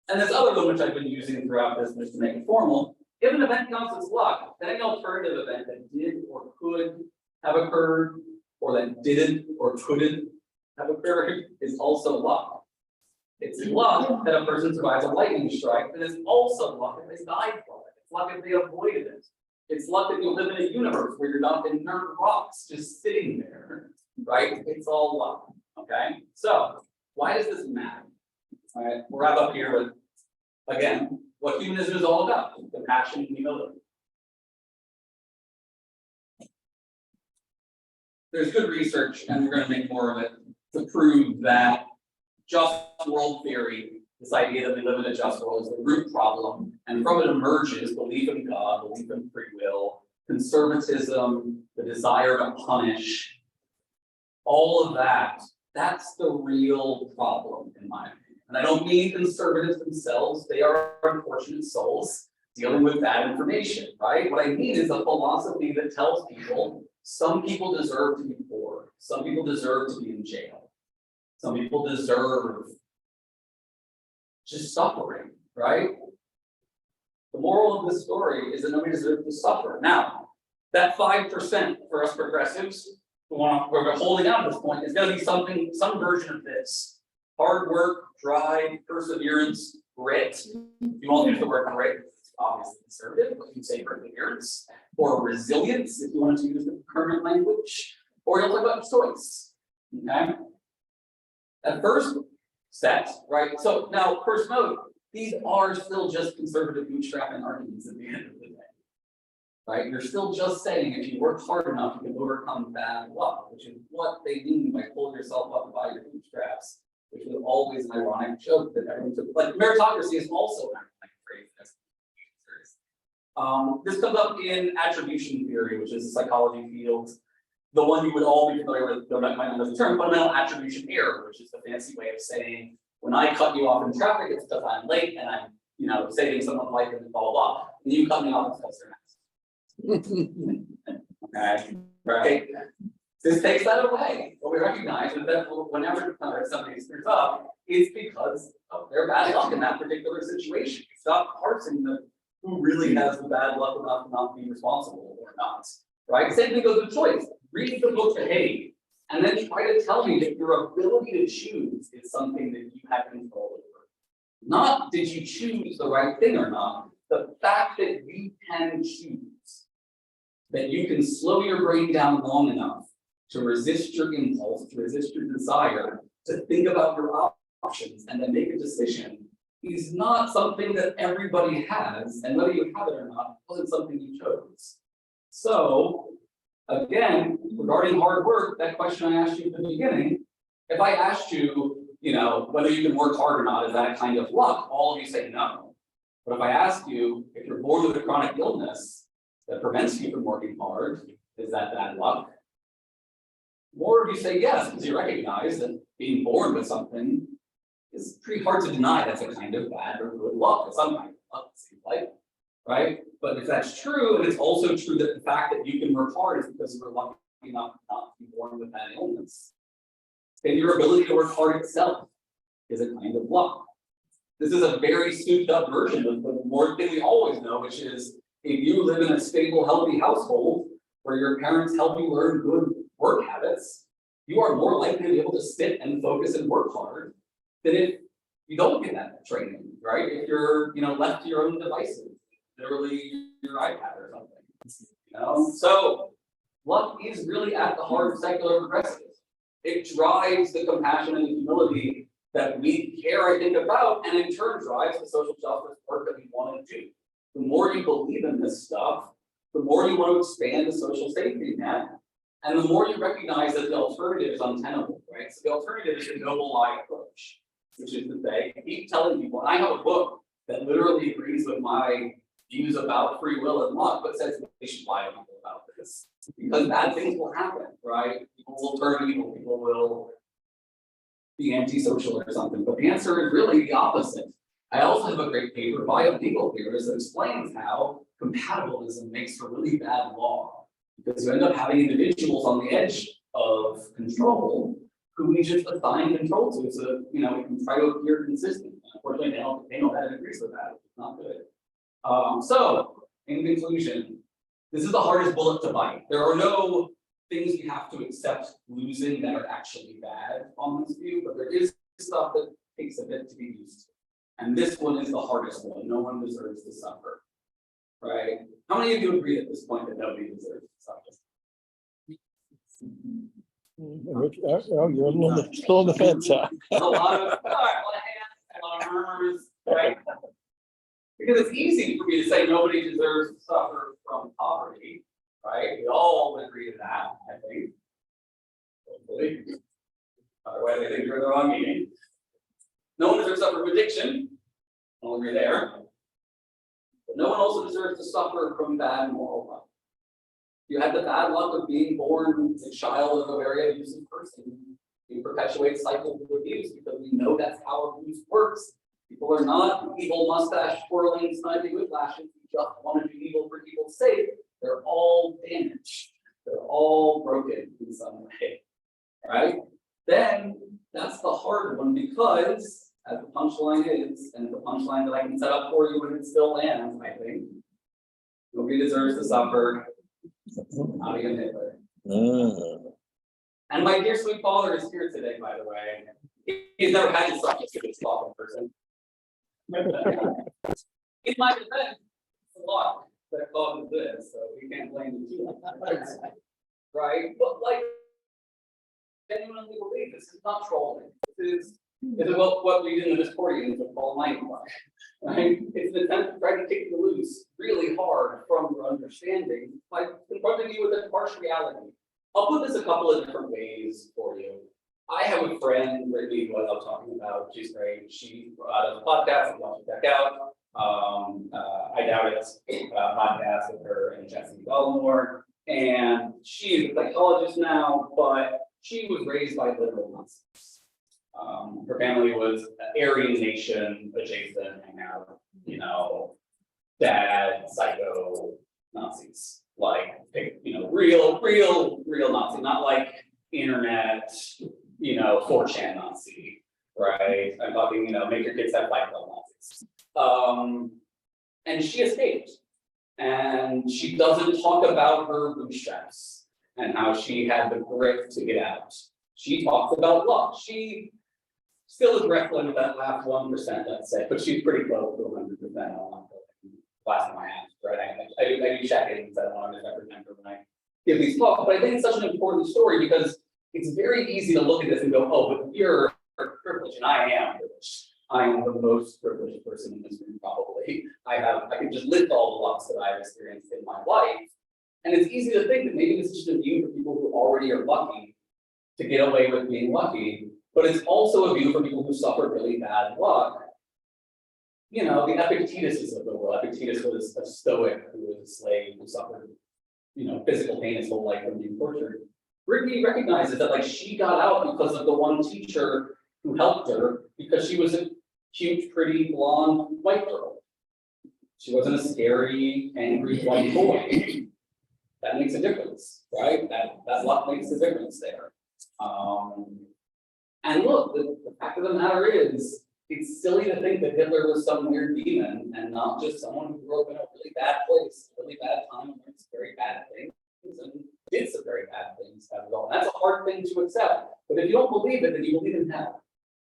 And this other one, which I've been using throughout this, just to make it formal, if an event counts as luck, then any alternative event that did or could have occurred, or that didn't or couldn't have occurred, is also luck. It's luck that a person survives a lightning strike, but it's also luck if they died from it. It's luck if they avoided it. It's luck that you live in a universe where you're not inert rocks just sitting there, right? It's all luck, okay? So, why does this matter? All right, we'll wrap up here with, again, what humanism is all about, compassion and humility. There's good research, and we're going to make more of it, to prove that just world theory, this idea that we live in a just world, is the root problem, and from it emerges belief in God, belief in free will, conservatism, the desire to punish, all of that. That's the real problem, in my opinion. And I don't mean conservatives themselves, they are unfortunate souls dealing with bad information, right? What I mean is a philosophy that tells people some people deserve to be poor, some people deserve to be in jail, some people deserve just suffering, right? The moral of this story is that nobody deserves to suffer. Now, that 5% for us progressives, we're holding out at this point, is going to be something, some version of this. Hard work, drive, perseverance, grit. You won't use the word grit, it's obviously conservative, but you say perseverance, or resilience, if you want to use the current language, or you'll talk about choice. Okay? That first set, right? So now, first note, these are still just conservative bootstrapping arguments at the end of the day. Right? You're still just saying if you work hard enough, you can overcome bad luck, which is what they mean by pull yourself up by your bootstraps, which was always an ironic joke that everyone took. Like meritocracy is also an ironic phrase. This comes up in attribution theory, which is a psychology field. The one you would all be familiar with, though that might not know the term, fundamental attribution error, which is the fancy way of saying when I cut you off in traffic, it's because I'm late and I'm saving someone's life and blah blah blah. And you cut me off because they're nice. Okay, right? This takes that away. But we recognize that whenever somebody screws up, it's because of their bad luck in that particular situation. Stop parsing who really has the bad luck enough to not be responsible or not. Right? Same thing goes with choice. Read the book Behave, and then try to tell me that your ability to choose is something that you have control over. Not did you choose the right thing or not, the fact that you can choose, that you can slow your brain down long enough to resist your impulse, to resist your desire, to think about your options and then make a decision is not something that everybody has, and whether you have it or not, wasn't something you chose. So, again, regarding hard work, that question I asked you at the beginning, if I asked you, whether you can work hard or not, is that a kind of luck? All of you say no. But if I asked you, if you're born with a chronic illness that prevents you from working hard, is that bad luck? More of you say yes, because you recognize that being born with something is pretty hard to deny. That's a kind of bad or good luck. It's some kind of luck, it seems like, right? But if that's true, and it's also true that the fact that you can work hard is because you're lucky enough not to be born with that illness, then your ability to work hard itself is a kind of luck. This is a very souped up version of the more thing we always know, which is if you live in a stable, healthy household where your parents help you learn good work habits, you are more likely to be able to sit and focus and work hard than if you don't get that training, right? If you're, left to your own devices, literally your iPad or something, So luck is really at the heart of secular progressive. It drives the compassion and the humility that we care, I think, about, and in turn drives the social justice work that we want to do. The more you believe in this stuff, the more you want to expand the social safety net, and the more you recognize that the alternative is untenable, right? So the alternative is the noble lie approach, which is to say, keep telling people, and I have a book that literally agrees with my views about free will and luck, but says they should lie to people about this. Because bad things will happen, right? People will turn evil, people will be antisocial or something, but the answer is really the opposite. I also have a great paper by a legal theorist that explains how compatibilism makes for really bad law, because you end up having individuals on the edge of control who we just assign control to, so that, we can try to appear consistent. Unfortunately, they don't have agrees with that. It's not good. So, in conclusion, this is the hardest bullet to bite. There are no things we have to accept losing that are actually bad on this view, but there is stuff that takes a bit to be used to. And this one is the hardest one. No one deserves to suffer, right? How many of you agree at this point that nobody deserves to suffer? You're still on the fence, huh? A lot of hands, a lot of murmurs, right? Because it's easy for me to say nobody deserves to suffer from poverty, right? We all agree to that, I think. Hopefully. Otherwise, I think you're in the wrong meeting. No one deserves to suffer from addiction. I'll agree there. But no one also deserves to suffer from bad moral luck. You had the bad luck of being born a child of a very abusive person. You perpetuate cycles of abuse because we know that's how abuse works. People are not evil mustache twirling, sniping whiplashes who just want to do evil for evil's sake. They're all damaged. They're all broken in some way, right? Then that's the hard one because, as the punchline is, and the punchline that I can set up for you when it still lands, I think, nobody deserves to suffer, not even Hitler. And my dear sweet father is here today, by the way. He's never had to suffer to this talk in person. In my defense, it's a lot that causes this, so we can't blame the two. Right? But genuinely believe this is not trolling. This is what we do in the Discordians of Paul Mindfuck. Right? It's an attempt to try to kick you loose really hard from your understanding by confronting you with a harsh reality. I'll put this a couple of different ways for you. I have a friend, Brittany, who I love talking about. She's great. She does a podcast that you should check out. I doubt it's a podcast with her and Jesse Belmore. And she's a psychologist now, but she was raised by liberal Nazis. Her family was Aryan Nation adjacent, hang out, dad, psycho Nazis. Like, real Nazi, not like internet, 4chan Nazi, right? I'm talking, make your kids have Fight Club Nazis. And she escaped. And she doesn't talk about her bootstraps and how she had the grit to get out. She talks about luck. She still is wrestling with that last 1%, let's say, but she's pretty close to 100% on last time I asked, right? I do check-ins. I don't want to misrepresent her when I give these talks, but I think it's such an important story because it's very easy to look at this and go, oh, but you're privileged, and I am privileged. I am the most privileged person in this room, probably. I can just list all the lucks that I've experienced in my life. And it's easy to think that maybe this is just a view for people who already are lucky to get away with being lucky, but it's also a view for people who suffer really bad luck. You know, the Epictetuses of the world. Epictetus was a Stoic who was a slave who suffered, you know, physical pain his whole life from being tortured. Brittany recognizes that, like, she got out because of the one teacher who helped her because she was a cute, pretty, blonde white girl. She wasn't a scary, angry white boy. That makes a difference, right? That luck makes a difference there. And look, the fact of the matter is, it's silly to think that Hitler was some weird demon and not just someone who grew up in a really bad place, really bad time, and learned some very bad things and did some very bad things as well. That's a hard thing to accept. But if you don't believe it, then you believe in hell.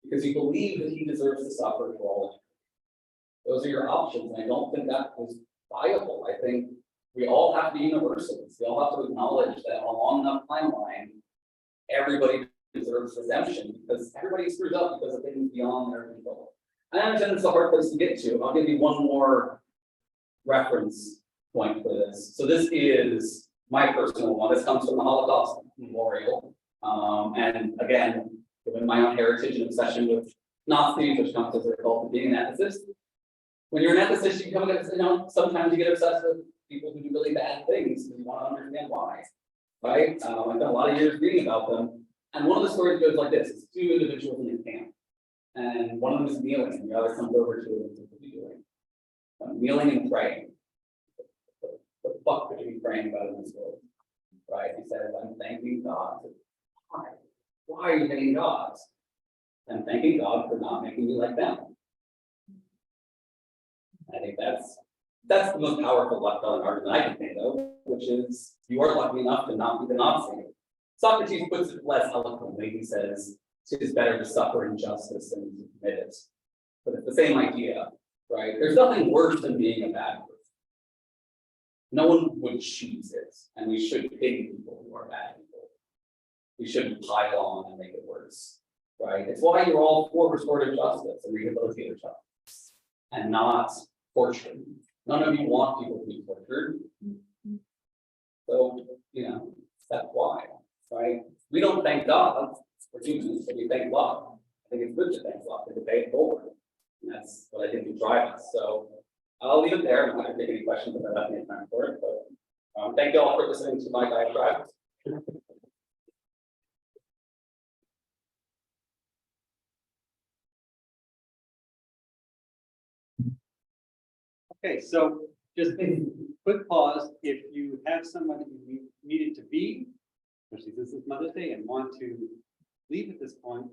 Because you believe that he deserves to suffer for all of you. Those are your options. And I don't think that is viable. I think we all have to be universalists. We all have to acknowledge that on a long enough timeline, everybody deserves redemption because everybody screws up because of things beyond their control. And I understand it's a hard place to get to. I'll give you one more reference point for this. So this is my personal one. This comes from the Holocaust Memorial. And again, given my own heritage and obsession with Nazis, which comes as a result of being an ethicist. When you're an ethicist, you come against, you know, sometimes you get obsessed with people who do really bad things and you want to understand why. Right? I've spent a lot of years reading about them. And one of the stories goes like this: it's two individuals in a camp. And one of them is kneeling, and the other comes over to him and says, what are you doing? I'm kneeling and praying. What the fuck could you be praying about in this world? Right? He says, I'm thanking God. Why? Why are you thanking God? I'm thanking God for not making me like them. I think that's the most powerful luck-telling argument I can think of, which is you are lucky enough to not be the Nazi. Socrates puts it less eloquently. He says it is better to suffer injustice than to commit it. But it's the same idea, right? There's nothing worse than being a bad person. No one would choose it, and we should pity people who are bad people. We shouldn't pile on and make it worse, right? It's why you're all for restorative justice and rehabilitative justice, and not torture. None of you want people to be tortured. So, you know, that's why, right? We don't thank God for humans, but we thank luck. I think it's good to thank luck and to pay it forward. And that's what I think will drive us. So I'll leave it there. I'm not going to take any questions if I don't have time for it. But thank you all for listening to my diatribe. Okay, so just a quick pause. If you have someone you needed to be, especially this is Mother's Day, and want to leave at this point,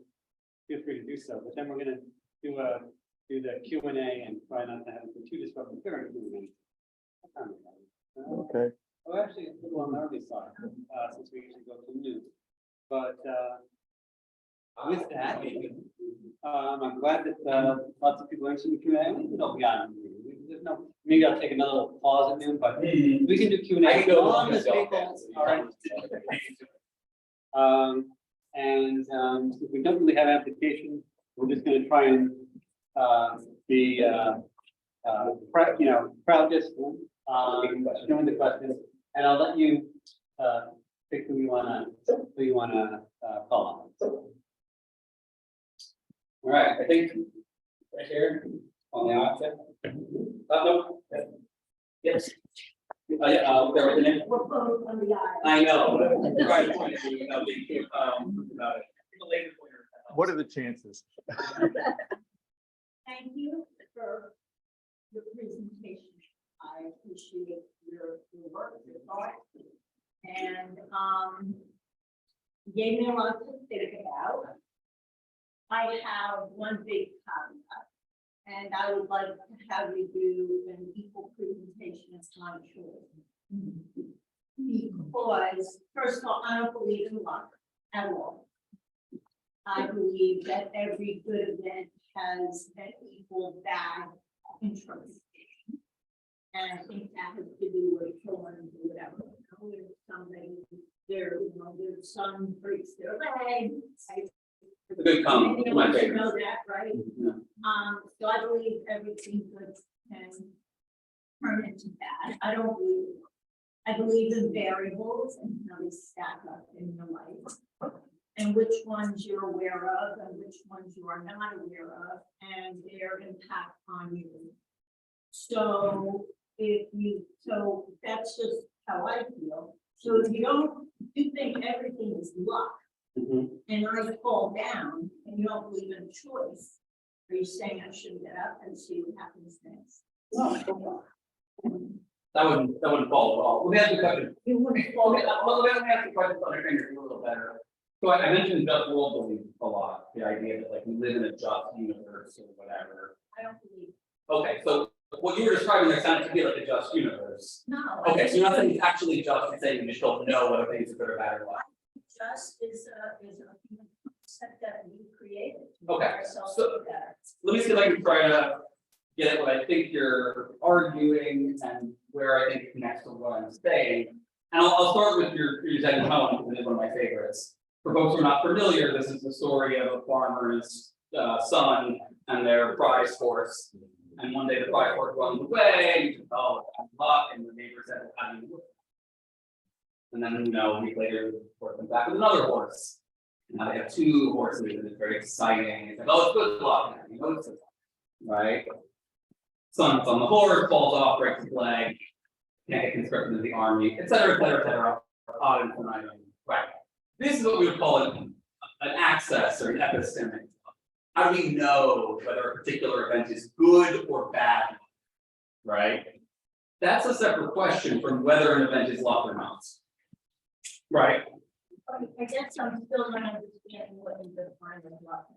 feel free to do so. But then we're going to do the Q&A and try not to have it too disruptive during Q&A. Okay. Oh, actually, it's a little on the early side, since we usually go to noon. But with that, I'm glad that lots of people are interested in Q&A. We can go beyond. There's no, maybe I'll take another little pause at noon, but we can do Q&A. I can go on as the well, people. so All right. If we don't really have application, we're just going to try and practice doing the questions, and I'll let you pick who you wanna call on. All right, I think right here on the outset. No. Yes. Yeah, there with the name. We're both on the aisle. I know. Right. About it. What are the chances? Thank you for your presentation. I appreciate your work, your thought, and gave me a lot to think about. I have one big caveat, and I would like to have you do an equal presentation as my choice. Because, first of all, I don't believe in luck at all. I believe that every good event has an equal bad interest. And I think that has to do with children and whatever. with somebody, their son breaks their leg. It's a good comment, Many of my us favorite. know that, right? Yeah. So I believe everything good can turn into bad. I believe in variables and how they stack up in your life. And which ones you're aware of and which ones you are not aware of and their impact on you. So so that's just how I feel. So if you think everything is luck Mhm. and I fall down and you don't believe in choice, are you saying I should get up and see what happens next? That wouldn't fall at all. Let me ask you a question. You wouldn't fall down. Well, let me ask you a question to understand your view a little better. So I mentioned just world belief a lot, the idea that like we live in a just universe or whatever. I don't believe. Okay, so what you were describing there sounded to be like a just universe. No. Okay, so you're not saying it's actually just, you're saying you just don't know whether things are good or bad or what. Just is a human concept that we created. to Okay, make ourselves so- feel better. Let me see if I can try to get at what I think you're arguing and where I think it connects to what I'm saying. And I'll start with your second poem, because it is one of my favorites. For folks who are not familiar, this is the story of a farmer's son and their prize horse. And one day the prize horse runs away, and oh, bad luck, and the neighbor said, how do you do it? And then, a week later, the horse comes back with another horse. And now they have two horses, and it's very exciting. It's like, oh, it's good luck. And he goes to them, right? Son's on the horse, falls off, breaks his leg, can't get conscripted into the army, et cetera, et cetera, et cetera. Ad infinitum. Right. This is what we would call an access or an epistemic. How do we know whether a particular event is good or bad? Right? That's a separate question from whether an event is luck or not. Right? I guess I'm still not understanding what you define as luck.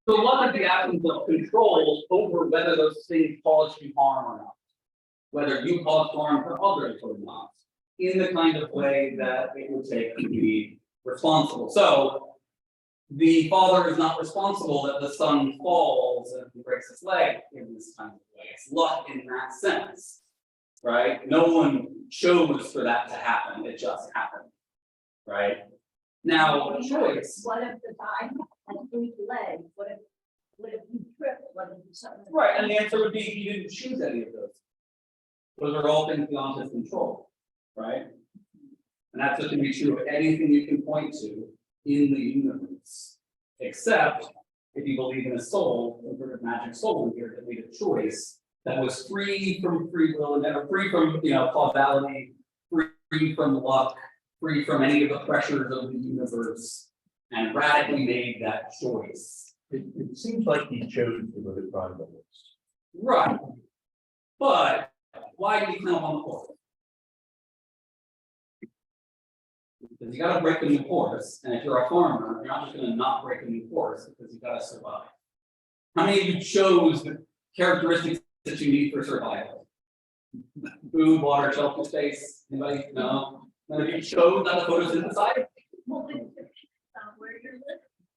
So luck is the absence of control over whether those things cause you harm or not. Whether you cause harm to others or not. In the kind of way that it would take to be responsible. So the father is not responsible that the son falls and breaks his leg in this kind of way. It's luck in that sense. Right? No one chose for that to happen, it just happened. Right? Now, choice. What if the guy has weak legs? What if you trip? What if something? Right, and the answer would be he didn't choose any of those. Those are all things beyond his control, right? And that's what can be true of anything you can point to in the universe. Except if you believe in a soul, some sort of magic soul here that made a choice that was free from free will and free from causality, free from luck, free from any of the pressures of the universe, and radically made that choice. It seems like he chose to go to prime levels. Right. But why did he climb on the horse? Because you gotta break a new horse, and if you're a farmer, you're not just gonna not break a new horse because you gotta survive. How many of you chose the characteristics that you need for survival? Food, water, shelter, space, anybody? No? None of you chose that photosynthesize? Well, where you're living,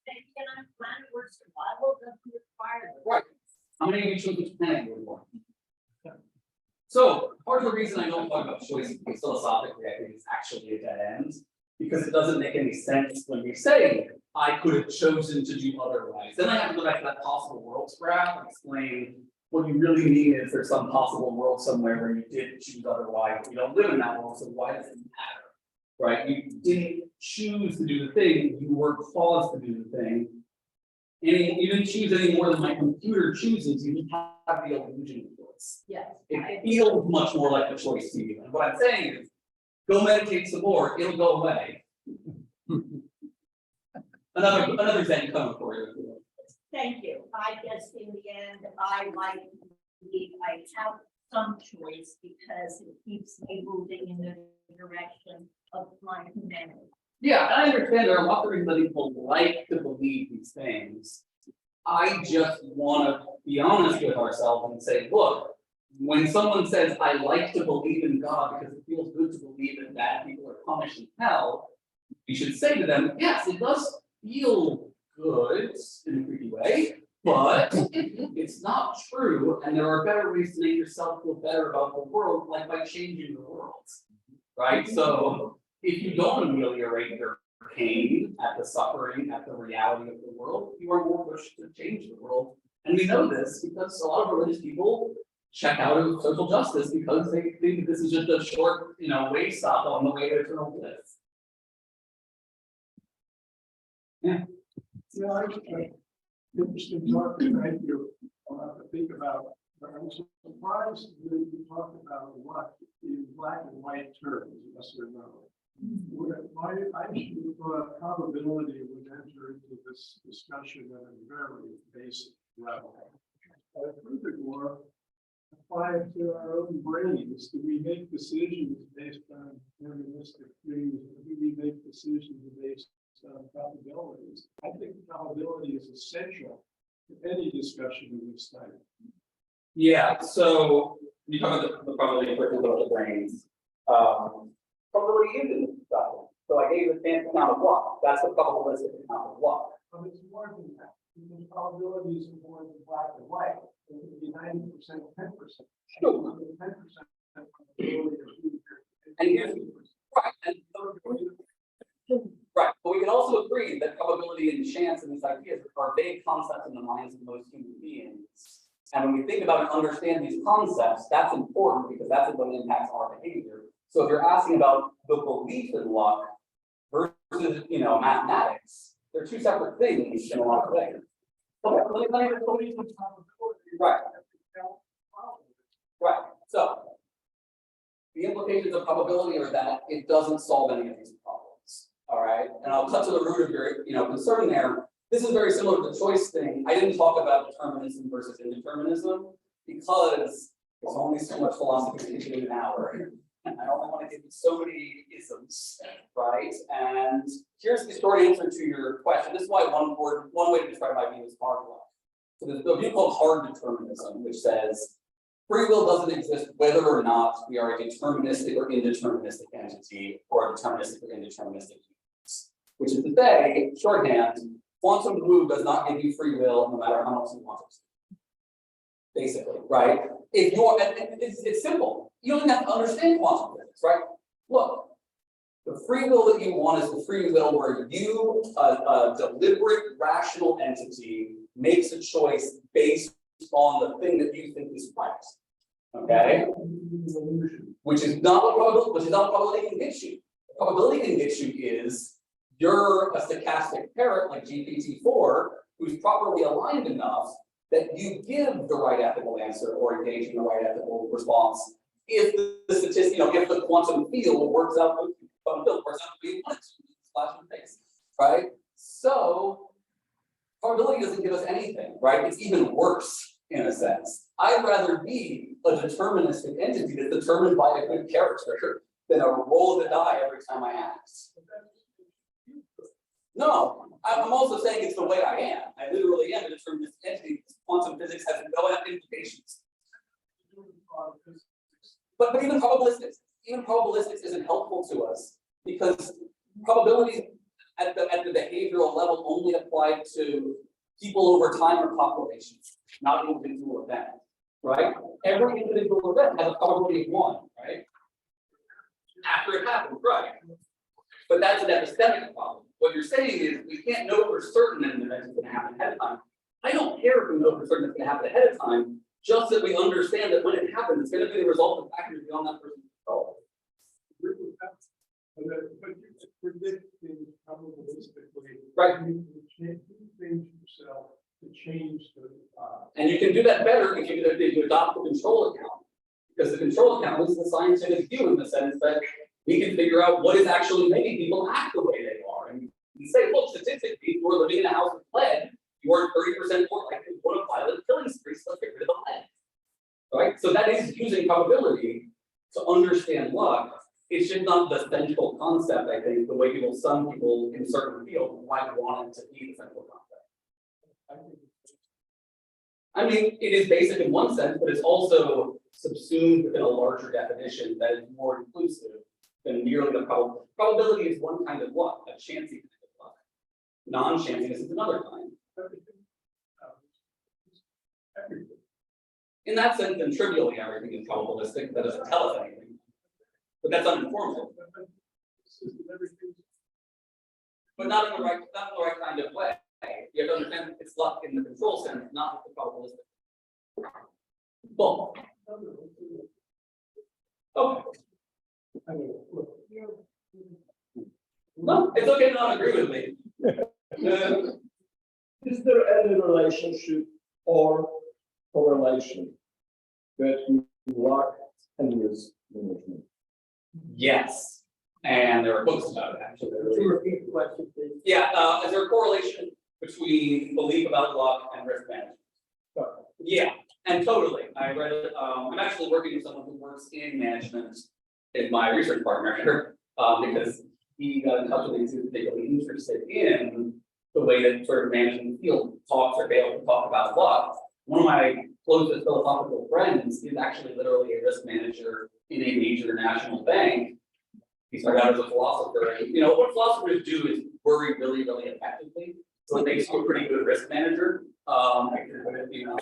maybe on a planet where survival doesn't require. Right. How many of you chose which planet you were born? So part of the reason I don't talk about choice philosophically, I think it's actually a dead end, because it doesn't make any sense when we say I could have chosen to do otherwise. Then I have to go back to that possible worlds graph and explain what you really mean is there's some possible world somewhere where you did choose otherwise, but you don't live in that world, so why does it matter? Right? You didn't choose to do the thing, you were caused to do the thing. And you didn't choose any more than my computer chooses, you just have the illusion of choice. Yes. It feels much more like a choice to you. And what I'm saying is, go meditate some more, it'll go away. Another Zen code for you. Thank you. I guess in the end, I like to believe I have some choice because it keeps me moving in the direction of my humanity. Yeah, I understand there are lots of reasons that people like to believe these things. I just want to be honest with ourselves and say, look, when someone says, I like to believe in God because it feels good to believe that bad people are punished in hell, you should say to them, yes, it does feel good in a creepy way, but it's not true, and there are better ways to make yourself feel better about the world, like by changing the world. right? So if you don't ameliorate your pain at the suffering, at the reality of the world, you are more pushed to change the world. And we know this because a lot of religious people check out of social justice because they think this is just a short, way stop on the way to eternal bliss. Yeah. Yeah, interesting talk tonight. I'll have to think about, but I'm surprised that you talk about what in black and white terms, yes or no. I should have thought probability would enter into this discussion at a very basic level. Furthermore, apply it to our own brains. Do we make decisions based on deterministic things? Do we make decisions based on probabilities? I think probability is essential to any discussion of this type. Yeah, so you talk about the probability for the brains. Probability is in the stuff. So I gave you the standard amount of what? That's the probabilistic amount of what? But it's more than that. Because probabilities are more than black and white. It could be 90%, 10%. Sure. 10% probability of And here's right. And right. But we can also agree that probability and chance and these ideas are vague concepts in the minds of most human beings. And when we think about and understand these concepts, that's important because that's what impacts our behavior. So if you're asking about the belief in luck versus, mathematics, they're two separate things in a lot of ways. Okay, right. Right. So the implications of probability are that it doesn't solve any of these problems. All right. And I'll cut to the root of your, concern there. This is very similar to the choice thing. I didn't talk about determinism versus indeterminism because there's only so much philosophy to do in an hour. And I only want to give you so many isms, right? And here's the short answer to your question. This is why one way to describe my view is hard luck. So there's a view called hard determinism, which says free will doesn't exist whether or not we are a deterministic or indeterministic entity or a deterministic or indeterministic units. Which is to say, shorthand, quantum blue does not give you free will no matter how much you want it to. Basically, right? If you're, it's simple. You don't even have to understand quantum physics, right? Look, the free will that you want is the free will where you, a deliberate, rational entity, makes a choice based on the thing that you think is right. Okay? Which is not what probability can get you. What probability can get you is you're a stochastic parrot like GPT-4 who's properly aligned enough that you give the right ethical answer or engage in the right ethical response if the statistic, if the quantum field works out the way you want it to, flash in the face, right? So probability doesn't give us anything, right? It's even worse in a sense. I'd rather be a deterministic entity that's determined by a good character than a roll of the die every time I act. No, I'm also saying it's the way I am. I literally am a deterministic entity. Quantum physics has no implications. But even probabilistics isn't helpful to us because probabilities at the behavioral level only apply to people over time or populations, not individual events, right? Every individual event has a probability of 1, right? After it happens, right? But that's an epistemic problem. What you're saying is we can't know for certain that an event is going to happen ahead of time. I don't care if we know for certain it's going to happen ahead of time, just that we understand that when it happens, it's going to be the result of factors beyond that person's control. But you predict things probabilistically. Right. You change things yourself to change the. And you can do that better if you adopt the control account. Because the control account is the scientific view in the sense that we can figure out what is actually making people act the way they are. And we say, look, statistically, if you are living in a house with lead, you are 30% more likely to want to violent killing sprees, so let's get rid of the lead. Right? So that is using probability to understand luck. It's just not the central concept, I think, the way some people in certain fields might want it to be the central concept. I mean, it is basic in one sense, but it's also subsumed within a larger definition that is more inclusive than merely the probability. Probability is one kind of luck, a chancy kind of luck. Non-chanciness is another kind. In that sense, then trivially everything is probabilistic. That doesn't tell us anything. But that's uninformative, but not in the right kind of way. You have to understand it's luck in the control sense, not the probabilistic. Boom. Okay. I mean, look, No, it's okay to not agree with me. Is there any relationship or correlation between luck and risk management? Yes, and there are books about it actually. repeat the question, please. Yeah, is there a correlation between belief about luck and risk management? Yeah, and totally. I read it. I'm actually working with someone who works in management as my research partner, because he got in touch with me to be particularly interested in the way that sort of management field talks or fails to talk about luck. One of my closest philosophical friends is actually literally a risk manager in a major national bank. He started out as a philosopher. And, you know, what philosophers do is worry really, really effectively. So it makes you a pretty good risk manager. You know,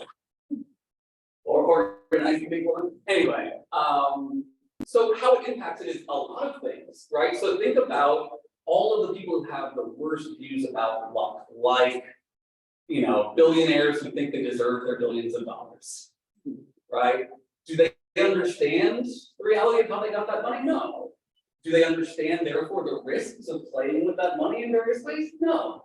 or organizing people. Anyway, so how it impacts it is a lot of things, right? So think about all of the people who have the worst views about luck, like, you know, billionaires who think they deserve their billions of dollars, right? Do they understand the reality of how they got that money? No. Do they understand, therefore, the risks of playing with that money in various ways? No.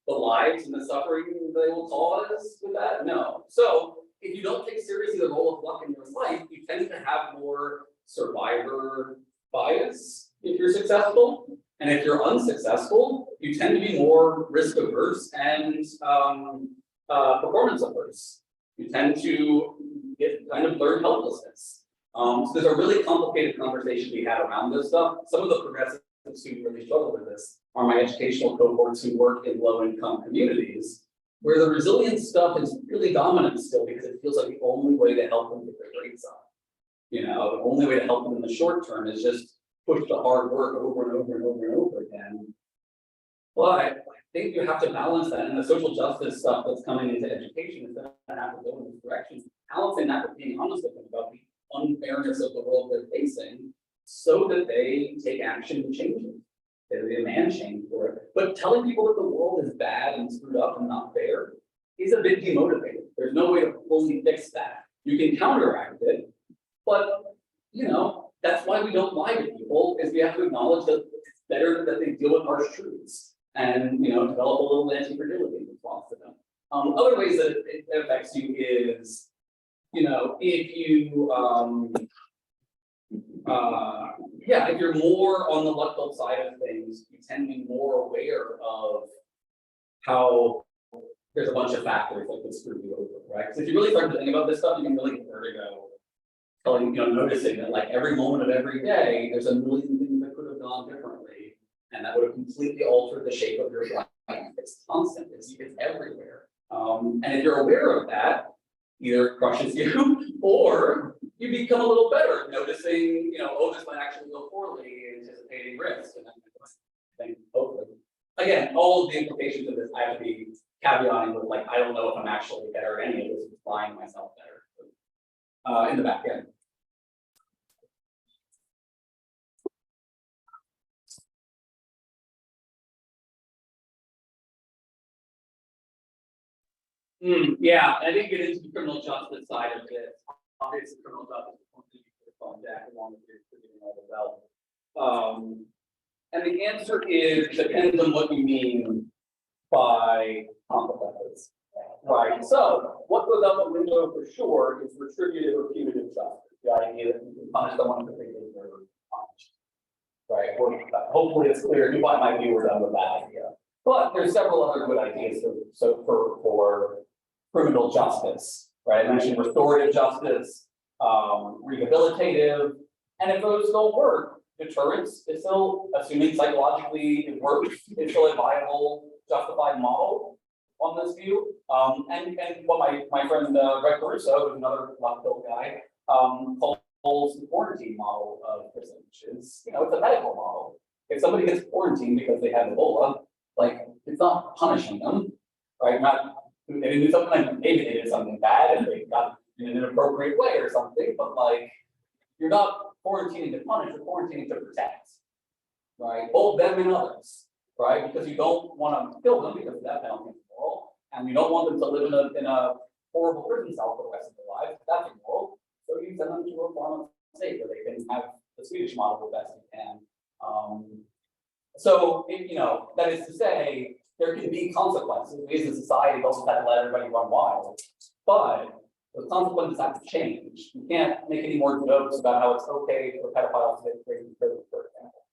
The lives and the suffering they will cause with that? No. So if you don't take seriously the role of luck in your life, you tend to have more survivor bias if you're successful. And if you're unsuccessful, you tend to be more risk averse and performance averse. You tend to get kind of learned helplessness. So there's a really complicated conversation we had around this stuff. Some of the progressives who really struggle with this are my educational cohorts who work in low-income communities, where the resilience stuff is really dominant still because it feels like the only way to help them get their grades up. You know, the only way to help them in the short term is just push the hard work over and over and over and over again. But I think you have to balance that, and the social justice stuff that's coming into education is going to have to go in this direction. Balancing that with being honest with them about the unfairness of the world they're facing, so that they take action to change it. They demand change for it. But telling people that the world is bad and screwed up and not fair is a bit demotivating. There's no way to fully fix that. You can counteract it, but you know, that's why we don't lie to people, is we have to acknowledge that it's better that they deal with harsh truths and, you know, develop a little anti-fragility in response to them. Other ways that it affects you is, you know, if you, if you're more on the luck side of things, you tend to be more aware of how there's a bunch of factors that could screw you over, right? So if you really start to think about this stuff, you can really get vertigo. Noticing that like every moment of every day, there's a million things that could have gone differently, and that would have completely altered the shape of your life. It's constant, it's everywhere. And if you're aware of that, either it crushes you or you become a little better, noticing, you know, oh, this might actually go poorly, anticipating risk, and then hopefully. Again, all of the implications of this I have to be caveating with, like, I don't know if I'm actually better at any of this, applying myself better in the back end. Yeah, I didn't get into the criminal justice side of this. Obviously, criminal justice is something you could phone Jack along with your giving all the wealth. And the answer is depends on what you mean by consequences. Right. So what goes out the window for sure is retributive or punitive justice. The idea that you can punish someone because they deserve punished. Right. Well, hopefully it's clear. You might my view we're done with that idea. But there's several other good ideas for criminal justice, right? I mentioned restorative justice, rehabilitative, and if those don't work, deterrence is still, assuming psychologically it works, is still a viable, justified model on this view. And what my friend Greg Caruso, who's another Luckpilling guy, calls the quarantine model of prison, which is, you know, it's a medical model. If somebody gets quarantined because they have Ebola, like, it's not punishing them, right? They didn't do something, like maybe they did something bad and they got in an inappropriate way or something, but like, you're not quarantining to punish, you're quarantining to protect, right? Both them and others, right? Because you don't want to kill them because that penalty is immoral, and you don't want them to live in a horrible prison cell for the rest of their lives. That's immoral. So you send them to a form of state where they can have the Swedish model the best you can. That is to say, there can be consequences. We as a society don't have to let everybody run wild, but the consequences have to change. You can't make any more jokes about how it's okay for pedophiles to get crazy in prison, for example,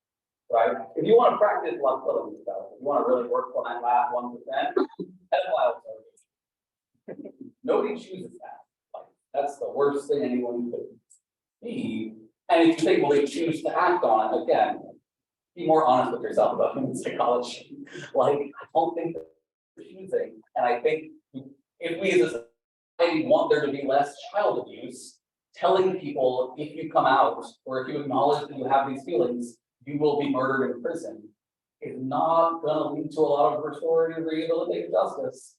right? If you want to practice Luckpilling stuff, if you want to really work on that last 1%, pedophiles are nobody chooses that. Like, that's the worst thing anyone could be. And if you think, well, they choose to act on it, again, be more honest with yourself about human psychology. Like, I don't think they're choosing. And I think if we as a society want there to be less child abuse, telling people if you come out or if you acknowledge that you have these feelings, you will be murdered in prison is not going to lead to a lot of restorative rehabilitative justice.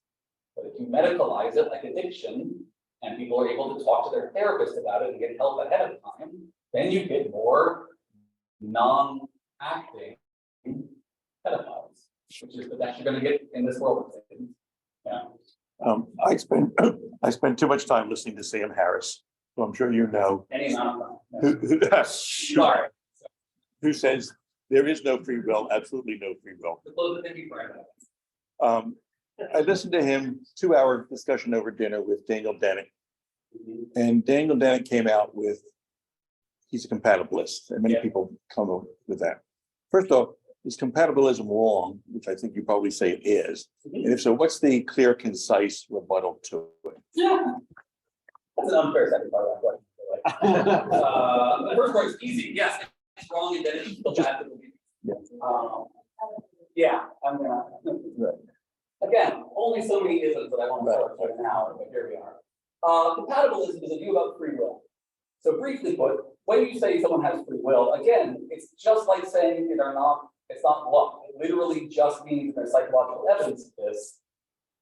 But if you medicalize it like addiction, and people are able to talk to their therapist about it and get help ahead of time, then you get more non-acting pedophiles, which is the best you're going to get in this world. Yeah. I spent too much time listening to Sam Harris, who I'm sure you know, Any amount of time. Sorry. who says there is no free will, absolutely no free will. The close the thinking for it. I listened to him 2-hour discussion over dinner with Daniel Dennett, and Daniel Dennett came out with, he's a compatibilist, and many people come up with that. First off, is compatibilism wrong, which I think you probably say it is, and if so, what's the clear, concise rebuttal to it? Yeah. That's an unfair second part of that question. The first part is easy. Yes, it's wrong, and then it's still bad. I'm gonna. Right. Again, only so many isms that I want to start with now, but here we are. Compatibilism is a view about free will. So briefly put, when you say someone has free will, again, it's just like saying it's not luck. It literally just means there's psychological evidence of this,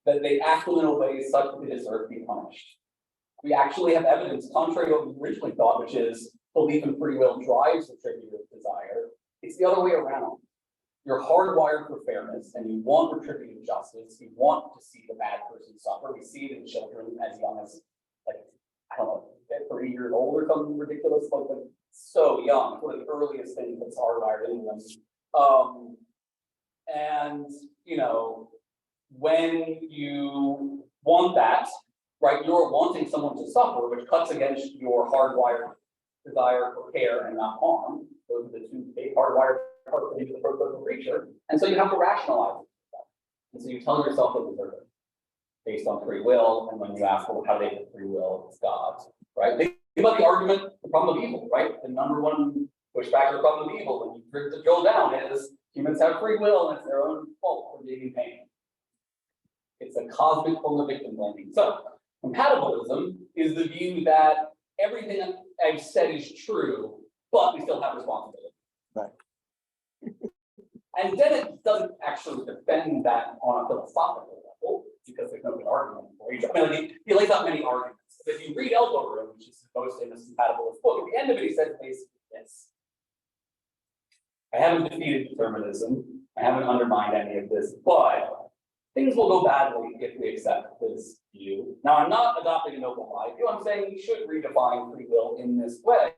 that they act in a way such that they deserve to be punished. We actually have evidence, contrary to what we originally thought, which is belief in free will drives retributive desire. It's the other way around. You're hardwired for fairness, and you want retributive justice. You want to see the bad person suffer. We see it in children as young as, like, I don't know, 3 years old or something ridiculous, like so young. It's one of the earliest things that's hardwired into them. When you want that, right, you're wanting someone to suffer, which cuts against your hardwired desire for care and not harm. Those are the two big hardwired parts of the prototypical creature. And so you have to rationalize it. And so you tell yourself that deserve it based on free will. And when you ask, well, how do they get free will? It's God, right? Think about the argument, the problem of evil, right? The number one pushback to the problem of evil, when you drill down, is humans have free will and it's their own fault for being in pain. It's a cosmic form of victim blaming. So compatibilism is the view that everything I've said is true, but we still have responsibility. Right. And Dennett doesn't actually defend that on a philosophical level because there's no good argument for each. I mean, he lays out many arguments. If you read Elbow Room, which is his most famous compatibilist book, at the end of it, he says basically this: I haven't defeated determinism. I haven't undermined any of this, but things will go badly if we accept this view. Now, I'm not adopting a noble life view. I'm saying we should redefine free will in this way.